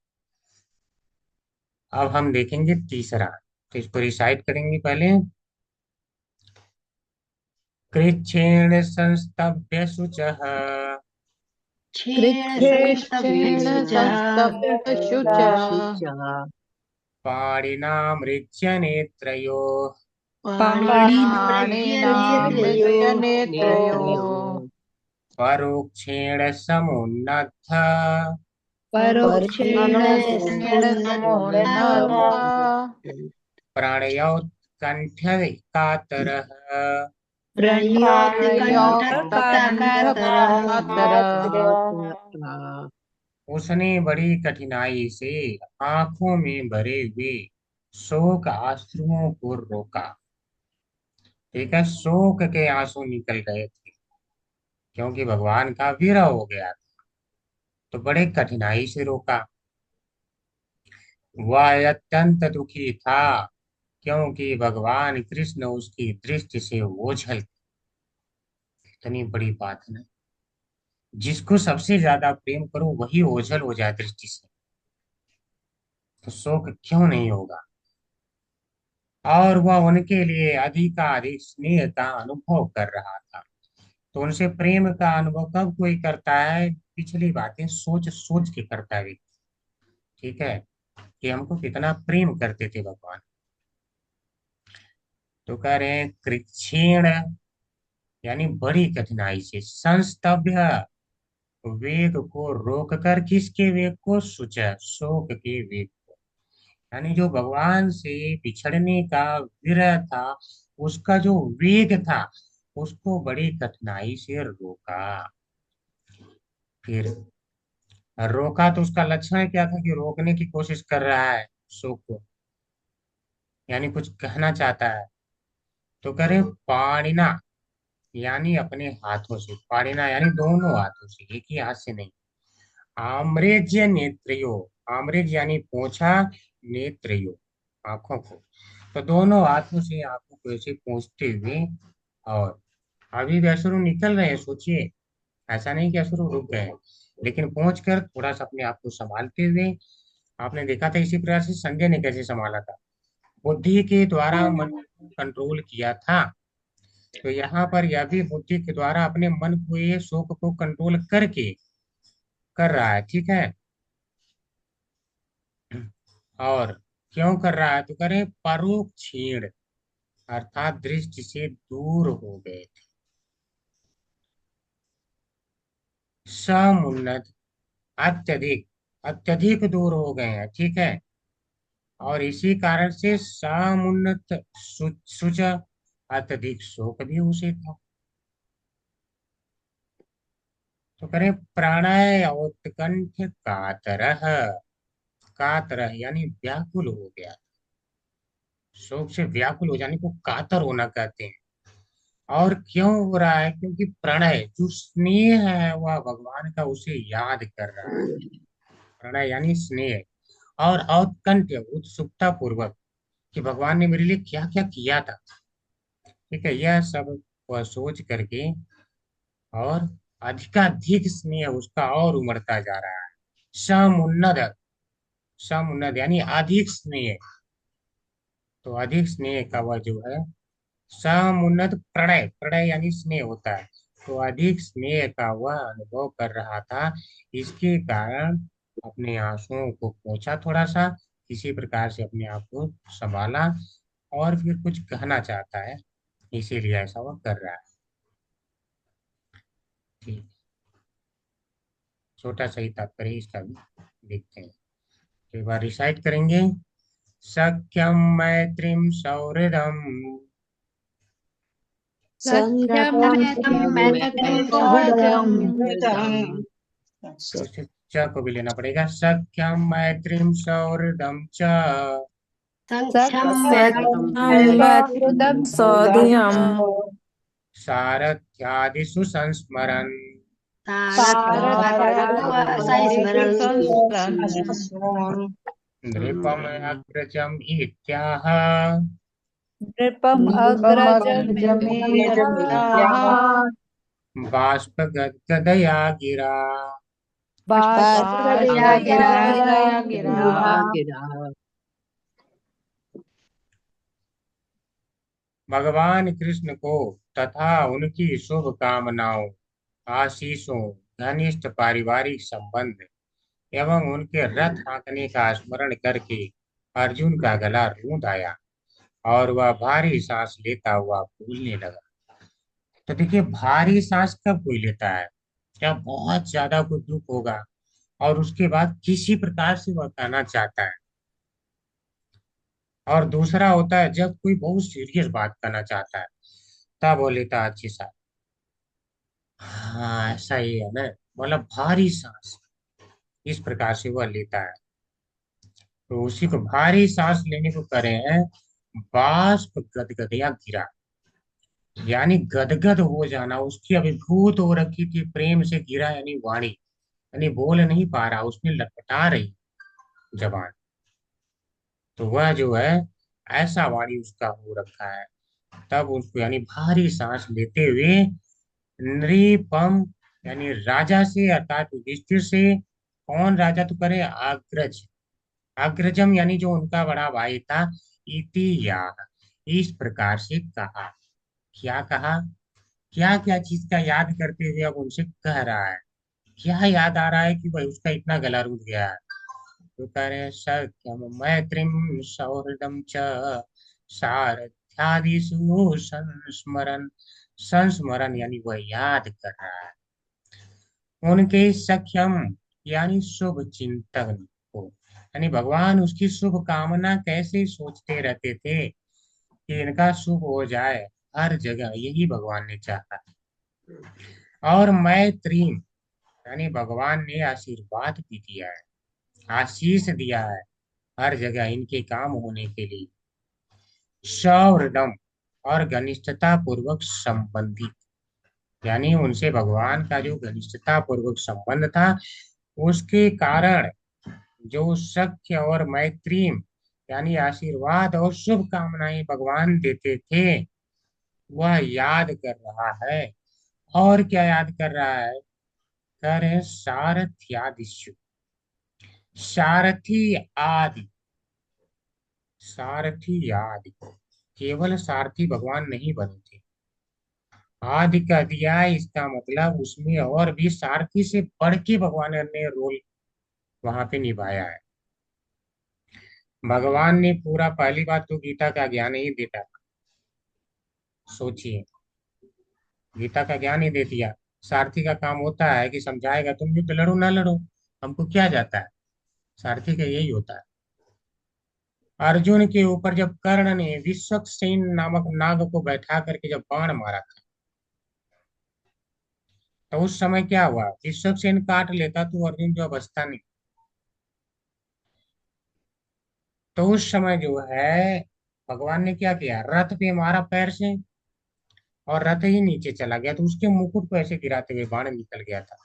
अब हम देखेंगे तीसरा, तो इसको रिसाइट करेंगे पहले। कृच्छेण संस्तभ्य शुचः, कृच्छ्रेण संस्तभ्य शुचः पाणिनामृच्य नेत्रयोः, पाणिनामृत्य नेत्रयोः परोक्षेण समुन्नद्ध, परोक्षेण समुन्नतः प्रणयोत्कण्ठकातरः, प्रणयोत्कण्ठकातरः उसने बड़ी कठिनाई से आंखों में भरे हुए शोक आंसुओं को रोका। ठीक है, शोक के आंसू निकल गए थे, क्योंकि भगवान का विरह हो गया था, तो बड़े कठिनाई से रोका। वह अत्यंत दुखी था, क्योंकि भगवान कृष्ण उसकी दृष्टि से ओझल थे। इतनी बड़ी बात है ना, जिसको सबसे ज्यादा प्रेम करो वही ओझल हो जाए दृष्टि से, तो शोक क्यों नहीं होगा। और वह उनके लिए अधिकाधिक स्नेह का अनुभव कर रहा था। तो उनसे प्रेम का अनुभव कब कोई करता है, पिछली बातें सोच सोच के करता है व्यक्ति। ठीक है, कि हमको कितना प्रेम करते थे भगवान। तो कह रहे हैं कृच्छेण यानी बड़ी कठिनाई से, संस्तभ्य वेग को रोककर, किसके वेग को, शुच शोक के वेग को, यानी जो भगवान से बिछड़ने का विरह था, उसका जो वेग था, उसको बड़ी कठिनाई से रोका। फिर रोका तो उसका लक्षण क्या था, कि रोकने की कोशिश कर रहा है शोक को, यानी कुछ कहना चाहता है। तो करे पाणिना यानी अपने हाथों से, पाणिना यानी दोनों हाथों से, एक ही हाथ से नहीं। आम्रेज्य नेत्रयो, आम्रेज यानी पोंछा, नेत्रयो आंखों को, तो दोनों हाथों से आंखों को ऐसे पोंछते हुए, और अभी भी अश्रु निकल रहे हैं, सोचिए, ऐसा नहीं कि अश्रु रुक गए हैं, लेकिन पहुंच कर थोड़ा सा अपने आप को संभालते हुए। आपने देखा था इसी प्रकार से संजय ने कैसे संभाला था, बुद्धि के द्वारा मन को कंट्रोल किया था। तो यहाँ पर यह भी बुद्धि के द्वारा अपने मन को, ये शोक को कंट्रोल करके कर रहा है। ठीक है, और क्यों कर रहा है, तो करें परोक्षीण, अर्थात दृष्टि से दूर हो गए थे। समुन्नत अत्यधिक, अत्यधिक दूर हो गए हैं। ठीक है, और इसी कारण से समुन्नत सुच, अत्यधिक शोक भी उसे था। तो करें प्राणय उत्कंठ कातरह, कातरह यानी व्याकुल हो गया, शोक से व्याकुल हो जाने को कातर होना कहते हैं। और क्यों हो रहा है, क्योंकि प्रणय जो स्नेह है वह भगवान का उसे याद कर रहा है। प्रणय यानी स्नेह, और औत्कंठ उत्सुकता पूर्वक, कि भगवान ने मेरे लिए क्या क्या किया था। ठीक है, यह सब वह सोच करके, और अधिकाधिक स्नेह उसका और उमड़ता जा रहा है। समुन्नत, समुन्नत यानी अधिक स्नेह, तो अधिक स्नेह का वह जो है, समुन्नत प्रणय, प्रणय यानी स्नेह होता है, तो अधिक स्नेह का वह अनुभव कर रहा था। इसके कारण अपने आंसुओं को पोंछा थोड़ा सा, किसी प्रकार से अपने आप को संभाला और फिर कुछ कहना चाहता है, इसीलिए ऐसा वो कर रहा है। ठीक, छोटा सा ही तात्पर्य इसका भी देखते हैं। तो एक बार रिसाइट करेंगे। सख्यम मैत्रीम सौहृदम, सख्यम मैत्रम सौहृदम तो इसे च को भी लेना पड़ेगा। सख्यम मैत्रीम सौहृदम च सख्यम मैत्रम सौहृदम सारथ्यादिषु संस्मरन् नृपम अग्रजम इत्याह नृपम अग्रजमित्याह बाष्पगद्गदया गिरा। बाष्पगदया भगवान कृष्ण को तथा उनकी शुभ कामनाओं, आशीषों, घनिष्ठ पारिवारिक संबंध एवं उनके रथ हाँकने का स्मरण करके अर्जुन का गला रूंध आया और वह भारी सांस लेता हुआ फूलने लगा। तो देखिए, भारी सांस कब कोई लेता है? जब बहुत ज्यादा कोई दुख होगा और उसके बाद किसी प्रकार से वह कहना चाहता है। और दूसरा होता है जब कोई बहुत सीरियस बात करना चाहता है, तब वो लेता है अच्छी सांस। हाँ, ऐसा ही है ना, मतलब भारी सांस इस प्रकार से वह लेता है। तो उसी को भारी सांस लेने को करे हैं बाष्प गदगदया गिरा, यानी गदगद हो जाना, उसकी अभिभूत हो रखी थी प्रेम से गिरा, यानी वाणी, यानी बोल नहीं पा रहा, उसमें लटपटा रही जबान। तो वह जो है ऐसा वाणी उसका हो रखा है, तब उसको यानी भारी सांस लेते हुए नृपम, यानी राजा से अर्थात युधिष्ठिर से, कौन राजा तो करे, अग्रज, अग्रजम यानी जो उनका बड़ा भाई था, इति या, इस प्रकार से कहा। क्या कहा? क्या क्या चीज का याद करते हुए अब उनसे कह रहा है? क्या याद आ रहा है कि भाई उसका इतना गला रुक गया है? तो कह रहे हैं सख्यम मैत्रीम सौहृदम च सारथ्यादिषु संस्मरण, संस्मरण यानी वह याद कर रहा है उनके सख्यम, यानी शुभ चिंतन को, यानी भगवान उसकी शुभ कामना कैसे सोचते रहते थे कि इनका शुभ हो जाए, हर जगह यही भगवान ने चाहा। और मैत्री, यानी भगवान ने आशीर्वाद भी दिया है, आशीष दिया है हर जगह इनके काम होने के लिए। सौहृदम, और घनिष्ठता पूर्वक संबंधित, यानी उनसे भगवान का जो घनिष्ठता पूर्वक संबंध था, उसके कारण जो सख्य और मैत्री, यानी आशीर्वाद और शुभ कामनाएं भगवान देते थे, वह याद कर रहा है। और क्या याद कर रहा है? कह रहे हैं सारथ्यादिषु, सारथी आदि, सारथी आदि, केवल सारथी भगवान नहीं बने थे, आदि का दिया है, इसका मतलब उसमें और भी सारथी से बढ़ के भगवान ने रोल वहां पे निभाया है। भगवान ने पूरा, पहली बात तो गीता का ज्ञान ही देता था, सोचिए, गीता का ज्ञान ही दे दिया। सारथी का काम होता है कि समझाएगा, तुम युद्ध लड़ो ना लड़ो, हमको क्या जाता है, सारथी का यही होता है। अर्जुन के ऊपर जब कर्ण ने विश्वक्सेन नामक नाग को बैठा करके जब बाण मारा था, तो उस समय क्या हुआ? विश्वक्सेन काट लेता तो अर्जुन जो बचता नहीं। तो उस समय जो है भगवान ने क्या किया, रथ पे मारा पैर से, और रथ ही नीचे चला गया, तो उसके मुकुट को ऐसे गिराते हुए बाण निकल गया था।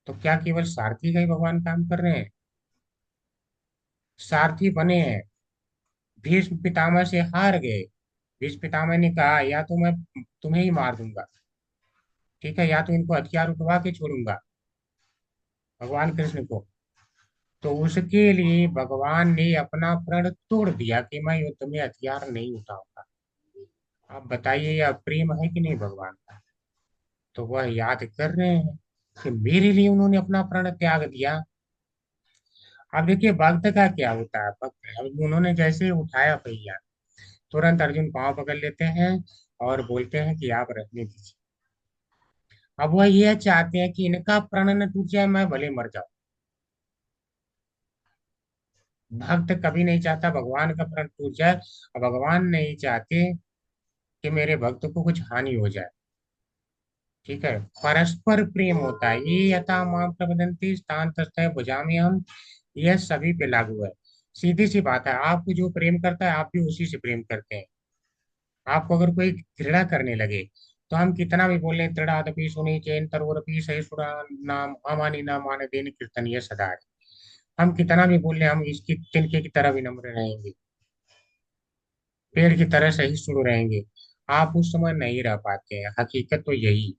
तो क्या केवल सारथी का ही भगवान काम कर रहे हैं? सारथी बने हैं, भीष्म पितामह से हार गए, भीष्म पितामह ने कहा या तो मैं तुम्हें ही मार दूंगा, ठीक है, या तो इनको हथियार उठवा के छोड़ूंगा, भगवान कृष्ण को। तो उसके लिए भगवान ने अपना प्रण तोड़ दिया कि मैं युद्ध में हथियार नहीं उठाऊंगा। आप बताइए, यह प्रेम है कि नहीं भगवान का? तो वह याद कर रहे हैं कि मेरे लिए उन्होंने अपना प्रण त्याग दिया, अब देखिए भक्त का क्या होता है। भक्त अब उन्होंने जैसे उठाया पहिया, तुरंत अर्जुन पांव पकड़ लेते हैं और बोलते हैं कि आप रहने दीजिए। अब वह यह चाहते हैं कि इनका प्रण न टूट जाए, मैं भले मर जाऊं। भक्त कभी नहीं चाहता भगवान का प्रण टूट जाए, और भगवान नहीं चाहते कि मेरे भक्त को कुछ हानि हो जाए। ठीक है, परस्पर प्रेम होता है। ये यथा माम प्रवदंती स्थान तस्थय भुजामि हम, यह सभी पे लागू है। सीधी सी बात है, आपको जो प्रेम करता है आप भी उसी से प्रेम करते हैं। आपको अगर कोई घृणा करने लगे तो हम कितना भी बोले तृणादपि सुनी चैन तरवरपि सहिष्णुरा नाम अमानी नाम मान देन कीर्तन ये सदा है। हम कितना भी बोले, हम इसकी तिनके की तरह विनम्र रहेंगे, पेड़ की तरह सहिष्णु रहेंगे। आप उस समय नहीं रह पाते हैं, हकीकत तो यही।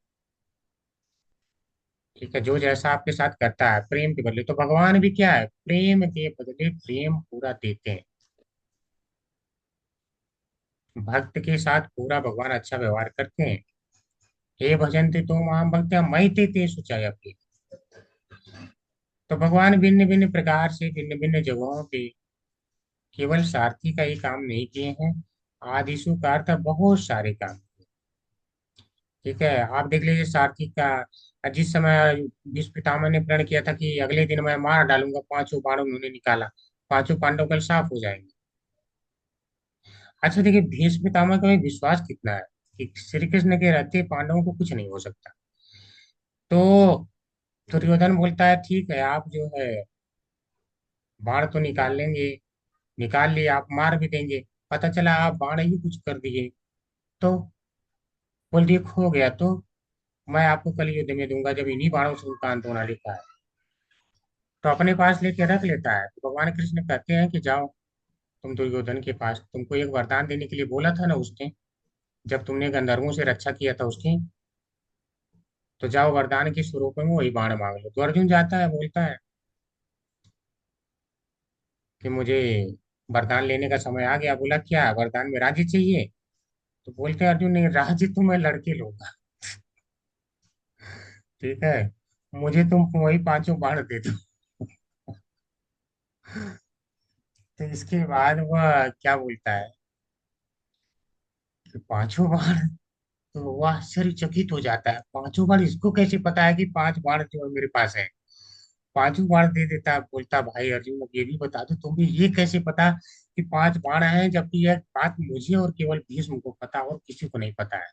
ठीक है, जो जैसा आपके साथ करता है प्रेम के बदले, तो भगवान भी क्या है, प्रेम के बदले प्रेम पूरा देते हैं। भक्त के साथ पूरा भगवान अच्छा व्यवहार करते हैं। हे भजन्ते तो माम भक्त्या मयि ते तेषु च अपि। तो भगवान भिन्न भिन्न प्रकार से भिन्न भिन्न जगहों पे केवल सारथी का ही काम नहीं किए हैं, आदिशु का अर्थ है बहुत सारे काम। ठीक है, आप देख लीजिए सारथी का, जिस समय भीष्म पितामह ने प्रण किया था कि अगले दिन मैं मार डालूंगा, पांचों बाण उन्होंने निकाला, पांचों पांडव कल साफ हो जाएंगे। अच्छा देखिए, भीष्म पितामह का भी विश्वास कितना है कि श्री कृष्ण के रहते पांडवों को कुछ नहीं हो सकता। तो दुर्योधन बोलता है ठीक है, आप जो है बाण तो निकाल लेंगे, निकाल लिए, आप मार भी देंगे, पता चला आप बाण ही कुछ कर दिए, तो बोल दिए खो गया, तो मैं आपको कल युद्ध में दूंगा जब इन्हीं बाणों से उनका अंत होना लिखा है। तो अपने पास लेके रख लेता है। तो भगवान कृष्ण कहते हैं कि जाओ तुम दुर्योधन के पास, तुमको एक वरदान देने के लिए बोला था ना उसने, जब तुमने गंधर्वों से रक्षा किया था उसकी, तो जाओ वरदान के स्वरूप में वही बाण मांग लो। तो अर्जुन जाता है, बोलता है कि मुझे वरदान लेने का समय आ गया। बोला क्या वरदान में राज्य चाहिए? तो बोलते हैं अर्जुन नहीं, राज्य तो मैं लड़के लूंगा। ठीक है, मुझे तुम वही पांचों बाण दे दो। तो इसके बाद वह क्या बोलता है कि पांचों बाण, तो वह आश्चर्यचकित हो जाता है, पांचों बाण इसको कैसे पता है कि पांच बाण जो है मेरे पास है? पांचों बाण दे देता है। बोलता भाई अर्जुन अब ये भी बता दो तुम्हें ये कैसे पता कि पांच बाण हैं, जबकि यह बात मुझे और केवल भीष्म को पता और किसी को नहीं पता है।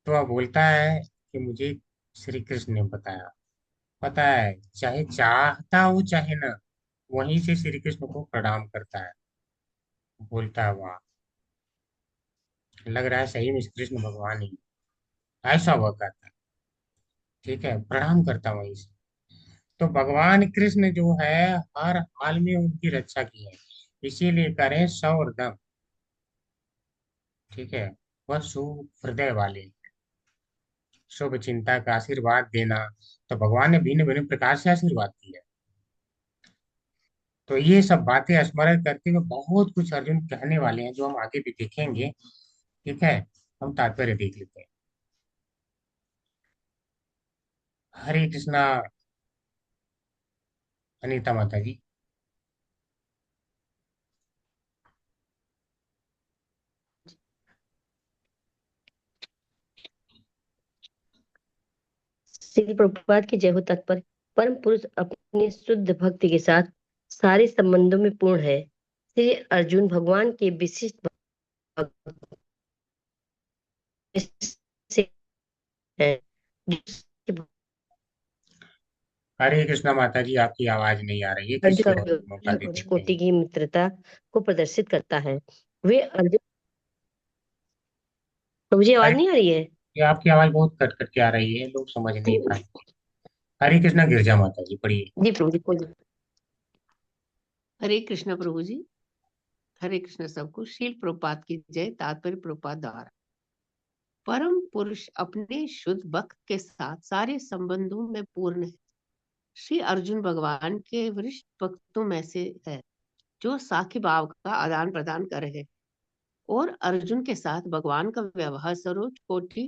तो वह बोलता है कि मुझे श्री कृष्ण ने बताया। पता है, चाहे चाहता हो चाहे ना, वहीं से श्री कृष्ण को प्रणाम करता है। बोलता है वाह, लग रहा है सही में श्री कृष्ण भगवान ही ऐसा हुआ करता है। ठीक है, प्रणाम करता वहीं से। तो भगवान कृष्ण जो है हर हाल में उनकी रक्षा की है, इसीलिए करें सौ और दम। ठीक है, वह शुभ हृदय वाले, शुभ चिंता का आशीर्वाद देना। तो भगवान ने भिन्न भिन्न प्रकार से आशीर्वाद दिया। तो ये सब बातें स्मरण करते हुए बहुत कुछ अर्जुन कहने वाले हैं जो हम आगे भी देखेंगे। ठीक है, हम तात्पर्य देख लेते हैं। हरे कृष्णा अनीता माता जी। श्री प्रभुपाद की जय हो। तत्पर परम पुरुष अपने शुद्ध भक्ति के साथ सारे संबंधों में पूर्ण है। श्री अर्जुन भगवान के विशिष्ट भक्त से हैं, जो हरे कृष्णा माता जी, आपकी आवाज नहीं आ रही है, अर्जुन किसी का और को मौका दे उच्च देते हैं। कोटि की मित्रता को प्रदर्शित करता है। वे अर्जुन, मुझे आवाज हरे, नहीं आ रही है? ये आपकी आवाज बहुत कट कट के आ रही है, लोग समझ नहीं पाए। हरे कृष्णा गिरजा माता जी पढ़िए। जी प्रभु जी बोलिए। हरे कृष्ण प्रभु जी। हरे कृष्ण सबको। शील प्रभुपाद की जय। तात्पर्य प्रभुपाद द्वारा। परम पुरुष अपने शुद्ध भक्त के साथ सारे संबंधों में पूर्ण है। श्री अर्जुन भगवान के वरिष्ठ भक्तों में से है, जो साखी भाव का आदान प्रदान कर रहे हैं, और अर्जुन के साथ भगवान का व्यवहार सर्वोच्च कोटि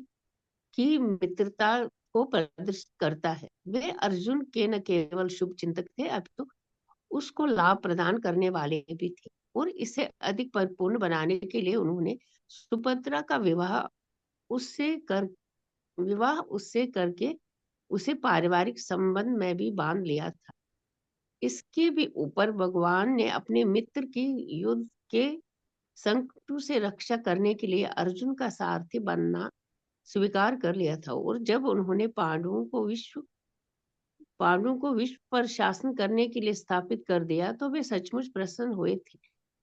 की मित्रता को प्रदर्शित करता है। वे अर्जुन के न केवल शुभ चिंतक थे अपितु उसको लाभ प्रदान करने वाले भी थे, और इसे अधिक परिपूर्ण बनाने के लिए उन्होंने सुभद्रा का विवाह उससे करके उसे पारिवारिक संबंध में भी बांध लिया था। इसके भी ऊपर भगवान ने अपने मित्र की युद्ध के संकटों से रक्षा करने के लिए अर्जुन का सारथी बनना स्वीकार कर लिया था, और जब उन्होंने पांडवों को विश्व पर शासन करने के लिए स्थापित कर दिया तो वे सचमुच प्रसन्न हुए थे।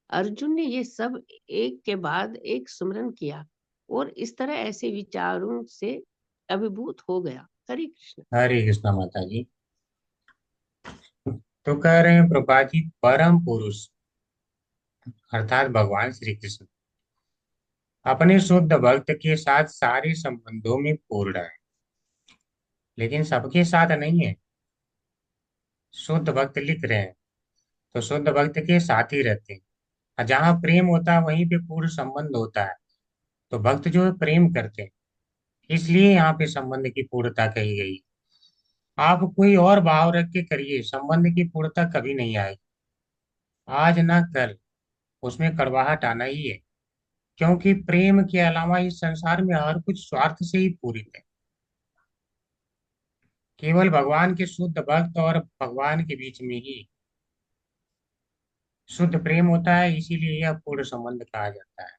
अर्जुन ने ये सब एक के बाद एक सुमरन किया और इस तरह ऐसे विचारों से अभिभूत हो गया। हरे कृष्ण। हरे कृष्णा माता जी। तो कह रहे हैं प्रभा जी, परम पुरुष अर्थात भगवान श्री कृष्ण अपने शुद्ध भक्त के साथ सारे संबंधों में पूर्ण है, लेकिन सबके साथ नहीं है। शुद्ध भक्त लिख रहे हैं तो शुद्ध भक्त के साथ ही रहते हैं, और जहाँ प्रेम होता है वहीं पे पूर्ण संबंध होता है। तो भक्त जो है प्रेम करते हैं, इसलिए यहाँ पे संबंध की पूर्णता कही गई। आप कोई और भाव रख के करिए, संबंध की पूर्णता कभी नहीं आएगी। आज ना कल उसमें कड़वाहट आना ही है, क्योंकि प्रेम के अलावा इस संसार में हर कुछ स्वार्थ से ही पूरित है। केवल भगवान के शुद्ध भक्त और भगवान के बीच में ही शुद्ध प्रेम होता है, इसीलिए यह पूर्ण संबंध कहा जाता है।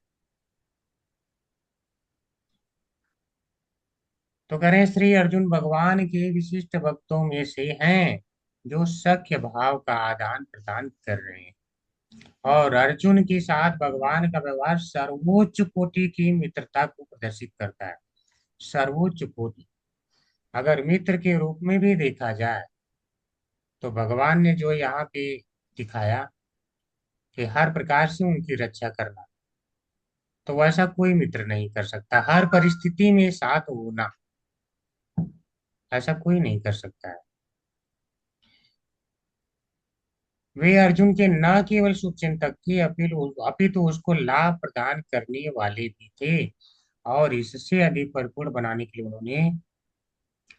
तो कह रहे हैं श्री अर्जुन भगवान के विशिष्ट भक्तों में से हैं, जो सख्य भाव का आदान प्रदान कर रहे हैं, और अर्जुन के साथ भगवान का व्यवहार सर्वोच्च कोटि की मित्रता को प्रदर्शित करता है। सर्वोच्च कोटि अगर मित्र के रूप में भी देखा जाए तो भगवान ने जो यहाँ पे दिखाया कि हर प्रकार से उनकी रक्षा करना, तो वैसा कोई मित्र नहीं कर सकता। हर परिस्थिति में साथ होना ऐसा कोई नहीं कर सकता है। वे अर्जुन के न केवल शुभचिंतक थे अपितु उसको लाभ प्रदान करने वाले भी थे, और इससे अधिक परिपूर्ण बनाने के लिए उन्होंने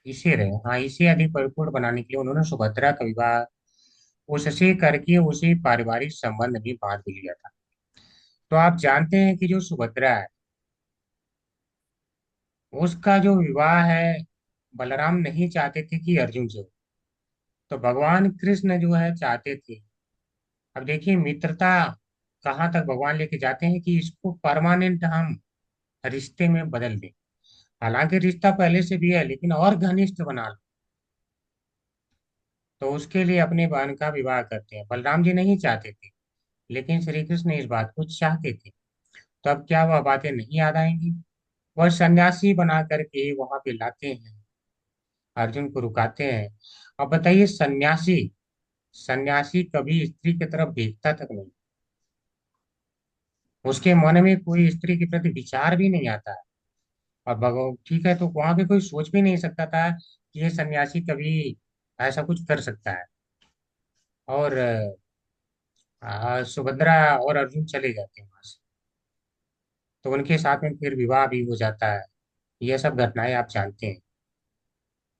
इसे अधिक परिपूर्ण बनाने के लिए उन्होंने सुभद्रा का विवाह उससे करके उसे पारिवारिक संबंध भी बांध भी लिया था। तो आप जानते हैं कि जो सुभद्रा है उसका जो विवाह है बलराम नहीं चाहते थे कि अर्जुन से हो, तो भगवान कृष्ण जो है चाहते थे। अब देखिए मित्रता कहाँ तक भगवान लेके जाते हैं कि इसको परमानेंट हम रिश्ते में बदल दें। हालांकि रिश्ता पहले से भी है, लेकिन और घनिष्ठ बना लो, तो उसके लिए अपनी बहन का विवाह करते हैं। बलराम जी नहीं चाहते थे, लेकिन श्री कृष्ण इस बात को चाहते थे। तो अब क्या वह बातें नहीं याद आएंगी? वह सन्यासी बना करके वहां पे लाते हैं, अर्जुन को रुकाते हैं। अब बताइए, सन्यासी सन्यासी कभी स्त्री की तरफ देखता तक नहीं, उसके मन में कोई स्त्री के प्रति विचार भी नहीं आता है। और भगवान ठीक है, तो वहां पे कोई सोच भी नहीं सकता था कि ये सन्यासी कभी ऐसा कुछ कर सकता है। और सुभद्रा और अर्जुन चले जाते हैं वहां से, तो उनके साथ में फिर विवाह भी हो जाता है। ये सब घटनाएं आप जानते हैं।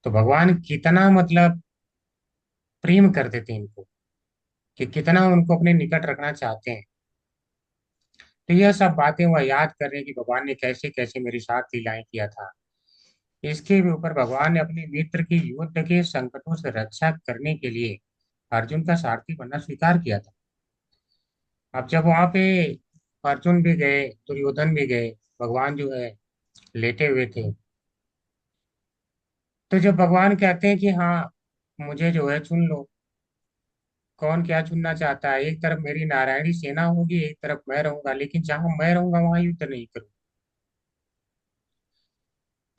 तो भगवान कितना मतलब प्रेम करते थे इनको, कि कितना उनको अपने निकट रखना चाहते हैं। तो यह सब बातें वह याद कर रहे हैं कि भगवान ने कैसे कैसे मेरे साथ लीलाएं किया था। इसके भी ऊपर भगवान ने अपने मित्र की युद्ध के संकटों से रक्षा करने के लिए अर्जुन का सारथी बनना स्वीकार किया था। अब जब वहां पे अर्जुन भी गए, दुर्योधन भी गए, भगवान जो है लेटे हुए थे, तो जब भगवान कहते हैं कि हाँ मुझे जो है चुन लो, कौन क्या चुनना चाहता है? एक तरफ मेरी नारायणी सेना होगी, एक तरफ मैं रहूंगा, लेकिन जहां मैं रहूंगा वहां युद्ध नहीं करूँ।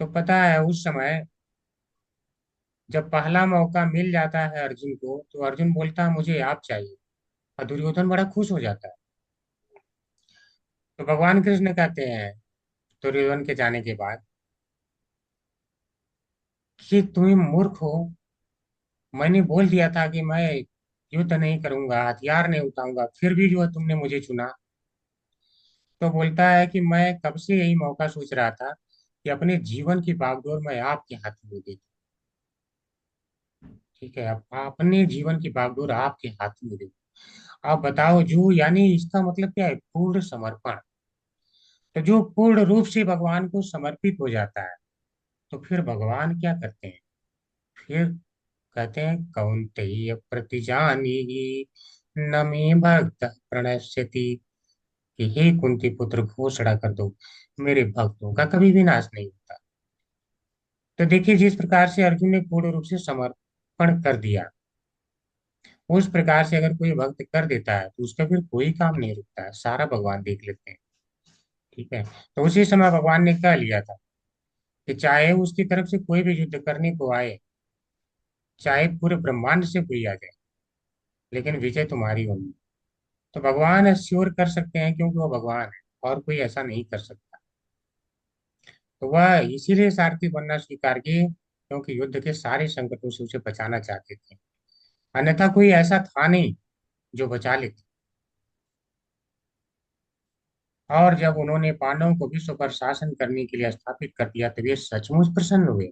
तो पता है उस समय जब पहला मौका मिल जाता है अर्जुन को, तो अर्जुन बोलता है मुझे आप चाहिए, और दुर्योधन बड़ा खुश हो जाता है। तो भगवान कृष्ण कहते हैं दुर्योधन के जाने के बाद कि तुम मूर्ख हो, मैंने बोल दिया था कि मैं युद्ध नहीं करूंगा, हथियार नहीं उठाऊंगा, फिर भी जो है तुमने मुझे चुना। तो बोलता है कि मैं कब से यही मौका सोच रहा था कि अपने जीवन की बागडोर मैं आपके हाथ में दे दूं। ठीक है, अब अपने जीवन की बागडोर आपके हाथ में दे। आप बताओ, जो यानी इसका मतलब क्या है? पूर्ण समर्पण। तो जो पूर्ण रूप से भगवान को समर्पित हो जाता है, तो फिर भगवान क्या करते हैं? फिर कहते हैं, कौन्तेय प्रतिजानीहि न मे भक्त प्रणश्यति, कि हे कुंती पुत्र, घोषणा कर दो, मेरे भक्तों का कभी भी नाश नहीं होता। तो देखिए, जिस प्रकार से अर्जुन ने पूर्ण रूप से समर्पण कर दिया, उस प्रकार से अगर कोई भक्त कर देता है तो उसका फिर कोई काम नहीं रुकता है, सारा भगवान देख लेते हैं। ठीक है। तो उसी समय भगवान ने कह लिया था कि चाहे उसकी तरफ से कोई भी युद्ध करने को आए, चाहे पूरे ब्रह्मांड से कोई आ जाए, लेकिन विजय तुम्हारी होगी। तो भगवान श्योर कर सकते हैं, क्योंकि वो भगवान है और कोई ऐसा नहीं कर सकता। तो वह इसीलिए सारथी बनना स्वीकार किए, क्योंकि युद्ध के सारे संकटों से उसे बचाना चाहते थे। अन्यथा कोई ऐसा था नहीं जो बचा लेते। और जब उन्होंने पांडवों को विश्व पर शासन करने के लिए स्थापित कर दिया, तब ये सचमुच प्रसन्न हुए।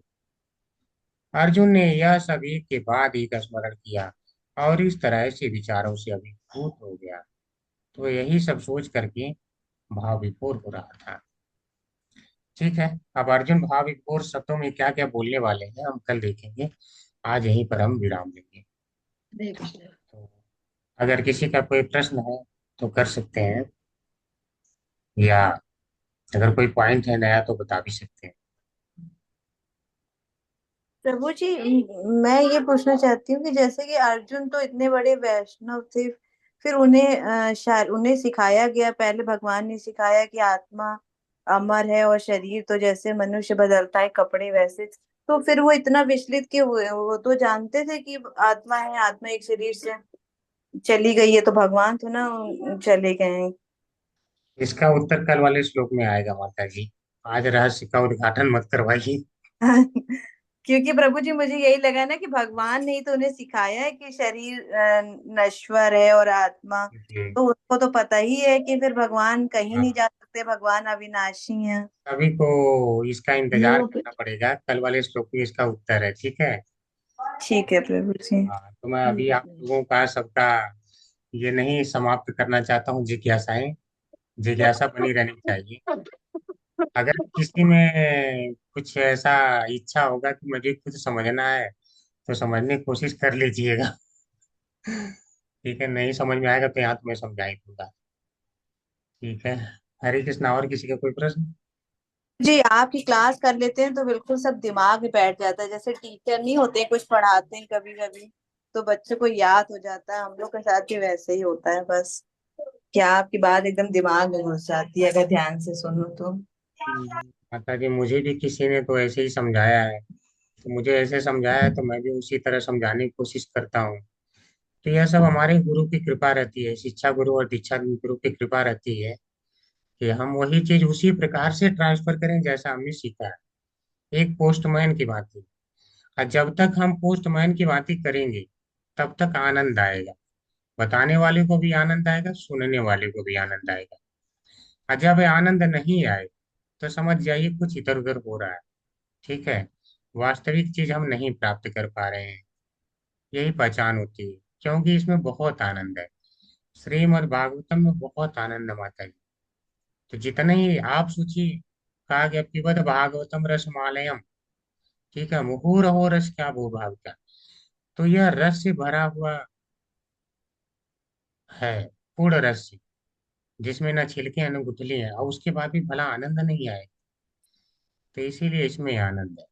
अर्जुन ने यह सब एक के बाद एक स्मरण किया और इस तरह से विचारों से अभिभूत हो गया। तो यही सब सोच करके भाव विभोर हो रहा था। ठीक है। अब अर्जुन भाव विभोर शब्दों में क्या क्या बोलने वाले हैं, हम कल देखेंगे। आज यहीं पर हम विराम लेंगे। हरे कृष्ण। तो अगर किसी का कोई प्रश्न है तो कर सकते हैं, या अगर कोई पॉइंट है नया तो बता भी सकते हैं। प्रभु जी, मैं ये पूछना चाहती हूँ कि जैसे कि अर्जुन तो इतने बड़े वैष्णव थे, फिर उन्हें उन्हें सिखाया गया, पहले भगवान ने सिखाया कि आत्मा अमर है और शरीर तो जैसे मनुष्य बदलता है कपड़े वैसे, तो फिर वो इतना विचलित क्यों हुए? वो तो जानते थे कि आत्मा है, आत्मा एक शरीर से चली गई है, तो भगवान तो ना चले गए हैं। इसका उत्तर कल वाले श्लोक में आएगा माता जी। आज रहस्य का उद्घाटन मत करवाइए। क्योंकि प्रभु जी मुझे यही लगा ना कि भगवान ने ही तो उन्हें सिखाया है कि शरीर नश्वर है और आत्मा, जी। तो उनको तो पता ही है कि फिर भगवान कहीं नहीं हाँ, जा सकते, भगवान अविनाशी हैं। सभी को इसका इंतजार वो करना पड़ेगा, कल वाले श्लोक में इसका उत्तर है। ठीक है। ठीक है प्रभु जी। हाँ, तो मैं हरे अभी आप कृष्ण। लोगों का सबका ये नहीं समाप्त करना चाहता हूँ। जिज्ञासाएं, जिज्ञासा बनी रहनी चाहिए। अगर किसी में कुछ ऐसा इच्छा होगा कि मुझे कुछ समझना है, तो समझने की कोशिश कर लीजिएगा। ठीक है, नहीं समझ में आएगा तो यहाँ तो मैं समझा ही दूंगा। ठीक है। हरे कृष्णा। और किसी का कोई प्रश्न? जी, आपकी क्लास कर लेते हैं तो बिल्कुल सब दिमाग में बैठ जाता है, जैसे टीचर नहीं होते, कुछ पढ़ाते हैं कभी कभी तो बच्चों को याद हो जाता है, हम लोग के साथ भी वैसे ही होता है बस। क्या आपकी बात एकदम दिमाग में घुस जाती है अगर ध्यान से सुनो तो। माता जी, मुझे भी किसी ने तो ऐसे ही समझाया है, तो मुझे ऐसे समझाया है तो मैं भी उसी तरह समझाने की कोशिश करता हूँ। तो यह सब हमारे गुरु की कृपा रहती है, शिक्षा गुरु और दीक्षा गुरु की कृपा रहती है, कि हम वही चीज उसी प्रकार से ट्रांसफर करें जैसा हमने सीखा है। एक पोस्टमैन की भांति। और जब तक हम पोस्टमैन की भांति करेंगे, तब तक आनंद आएगा। बताने वाले को भी आनंद आएगा, सुनने वाले को भी आनंद आएगा। और जब आनंद नहीं आए, तो समझ जाइए कुछ इधर उधर हो रहा है। ठीक है। वास्तविक चीज हम नहीं प्राप्त कर पा रहे हैं। यही पहचान होती है, क्योंकि इसमें बहुत आनंद है। श्रीमद् भागवतम में बहुत आनंद है माता जी। तो जितने ही आप सोचिए, कहा गया पिबद भागवतम रसमालयम। ठीक है, मुहुरहो रस क्या भू भाग का। तो यह रस से भरा हुआ है, पूर्ण रस से, जिसमें न छिलके न गुठली है, और उसके बाद भी भला आनंद नहीं आए। तो इसीलिए इसमें आनंद है।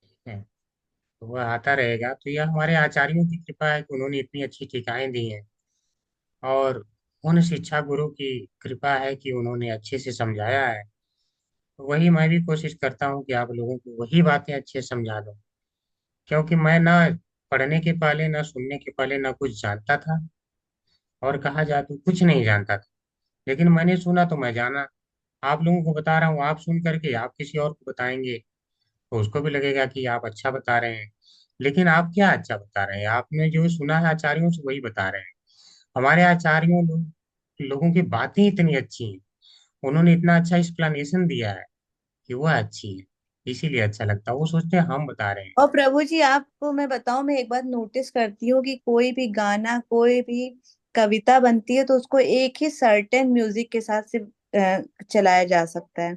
ठीक है। तो वह आता रहेगा। तो यह हमारे आचार्यों की कृपा है कि उन्होंने इतनी अच्छी टीकाएं दी हैं, और उन शिक्षा गुरु की कृपा है कि उन्होंने अच्छे से समझाया है। तो वही मैं भी कोशिश करता हूँ कि आप लोगों को वही बातें अच्छे से समझा दूँ, क्योंकि मैं ना पढ़ने के पहले, ना सुनने के पहले, ना कुछ जानता था, और कहा जाए तो कुछ नहीं जानता था। लेकिन मैंने सुना तो मैं जाना। आप लोगों को बता रहा हूँ, आप सुन करके आप किसी और को बताएंगे, तो उसको भी लगेगा कि आप अच्छा बता रहे हैं। लेकिन आप क्या अच्छा बता रहे हैं? आपने जो सुना है आचार्यों से वही बता रहे हैं। हमारे आचार्यों लोगों की बातें इतनी अच्छी हैं, उन्होंने इतना अच्छा एक्सप्लेनेशन दिया है कि वह अच्छी है। इसीलिए अच्छा लगता है। वो सोचते हैं हम बता रहे हैं। और प्रभु जी आपको मैं बताऊं, मैं एक बात नोटिस करती हूँ कि कोई भी गाना, कोई भी कविता बनती है तो उसको एक ही सर्टेन म्यूजिक के साथ से चलाया जा सकता है।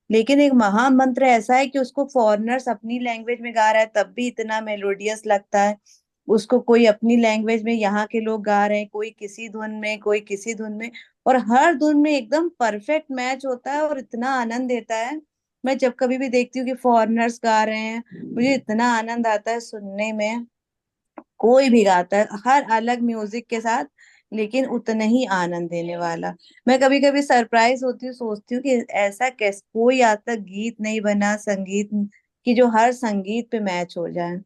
लेकिन एक महामंत्र ऐसा है कि उसको फॉरेनर्स अपनी लैंग्वेज में गा रहा है तब भी इतना मेलोडियस लगता है। उसको कोई अपनी लैंग्वेज में, यहाँ के लोग गा रहे हैं, कोई किसी धुन में, कोई किसी धुन में, और हर धुन में एकदम परफेक्ट मैच होता है और इतना आनंद देता है। मैं जब कभी भी देखती हूँ कि फॉरेनर्स गा रहे हैं, मुझे इतना आनंद आता है सुनने में। कोई भी गाता है हर अलग म्यूजिक के साथ, लेकिन उतना ही आनंद देने वाला। मैं कभी कभी सरप्राइज होती हूँ, सोचती हूँ कि ऐसा कैसे कोई आज तक गीत नहीं बना, संगीत की जो हर संगीत पे मैच हो जाए।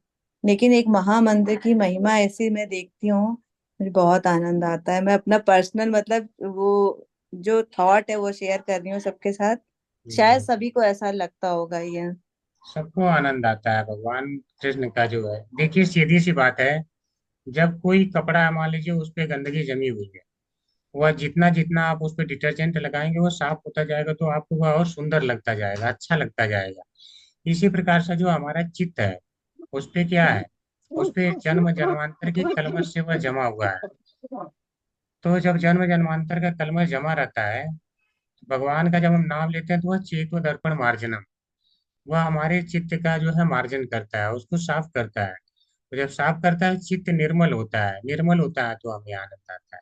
लेकिन एक महामंत्र की महिमा ऐसी मैं देखती हूँ, मुझे बहुत आनंद आता है। मैं अपना पर्सनल मतलब वो जो थॉट है वो शेयर कर रही हूँ सबके साथ। शायद हम्म, सभी को ऐसा लगता होगा ये। सबको आनंद आता है भगवान कृष्ण का जो है। देखिए सीधी सी बात है, जब कोई कपड़ा मान लीजिए उस पे गंदगी जमी हुई है, वह जितना जितना आप उस पे डिटर्जेंट लगाएंगे वो साफ होता जाएगा, तो आपको वह और सुंदर लगता जाएगा, अच्छा लगता जाएगा। इसी प्रकार से जो हमारा चित्त है, उस पे क्या है, उस पे जन्म जन्मांतर के कलमश से वह जमा हुआ है। तो जब जन्म जन्मांतर का कलमश जमा रहता है, तो भगवान का जब हम नाम लेते हैं तो वह चेतो दर्पण मार्जनम, वह हमारे चित्त का जो है मार्जन करता है, उसको साफ करता है। तो जब साफ करता है चित्त निर्मल होता है, निर्मल होता है तो हमें आनंद आता है।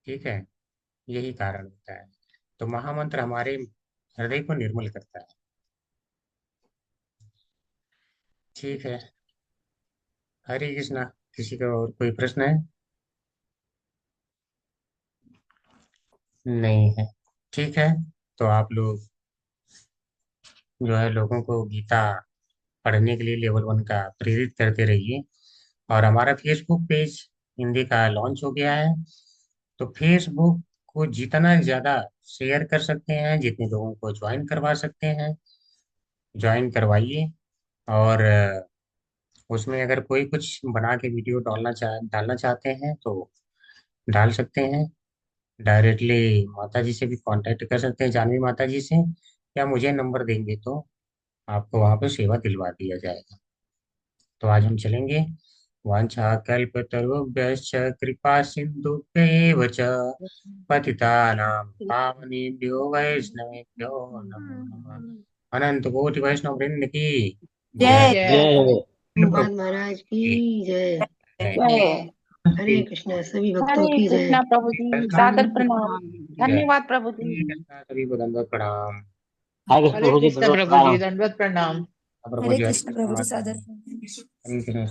ठीक है, यही कारण होता है। तो महामंत्र हमारे हृदय को निर्मल करता है। ठीक है, हरे कृष्णा। किसी का और कोई प्रश्न है? नहीं है। ठीक है, तो आप लोग जो है लोगों को गीता पढ़ने के लिए लेवल 1 का प्रेरित करते रहिए। और हमारा फेसबुक पेज हिंदी का लॉन्च हो गया है, तो फेसबुक को जितना ज़्यादा शेयर कर सकते हैं, जितने लोगों को ज्वाइन करवा सकते हैं ज्वाइन करवाइए। और उसमें अगर कोई कुछ बना के वीडियो डालना चाहते हैं तो डाल सकते हैं। डायरेक्टली माता जी से भी कांटेक्ट कर सकते हैं, जानवी माता जी से, या मुझे नंबर देंगे तो आपको वहाँ पे सेवा दिलवा दिया जाएगा। तो आज हम चलेंगे। वाञ्छाकल्पतरुभ्यश्च कृपा सिन्धुभ्येव च पतितानां पावनेभ्यो वैष्णवेभ्यो नमो नमः। अनंत कोटि वैष्णव वृंद की जय। जय। जय प्रभु हनुमान महाराज की की जय। जय। जय। हरे कृष्णा सभी भक्तों हरे की जय। कृष्णा प्रभु जी, सादर प्रणाम। जय। धन्यवाद प्रभु जी। ठीक है, सभी को दंडवत प्रणाम। आगे हरे प्रभु जी कृष्ण दंडवत प्रभु जी, प्रणाम। दंडवत प्रणाम। प्रभु हरे जी हरि कृष्ण प्रभु जी, कृष्ण। सादर हरे कृष्ण।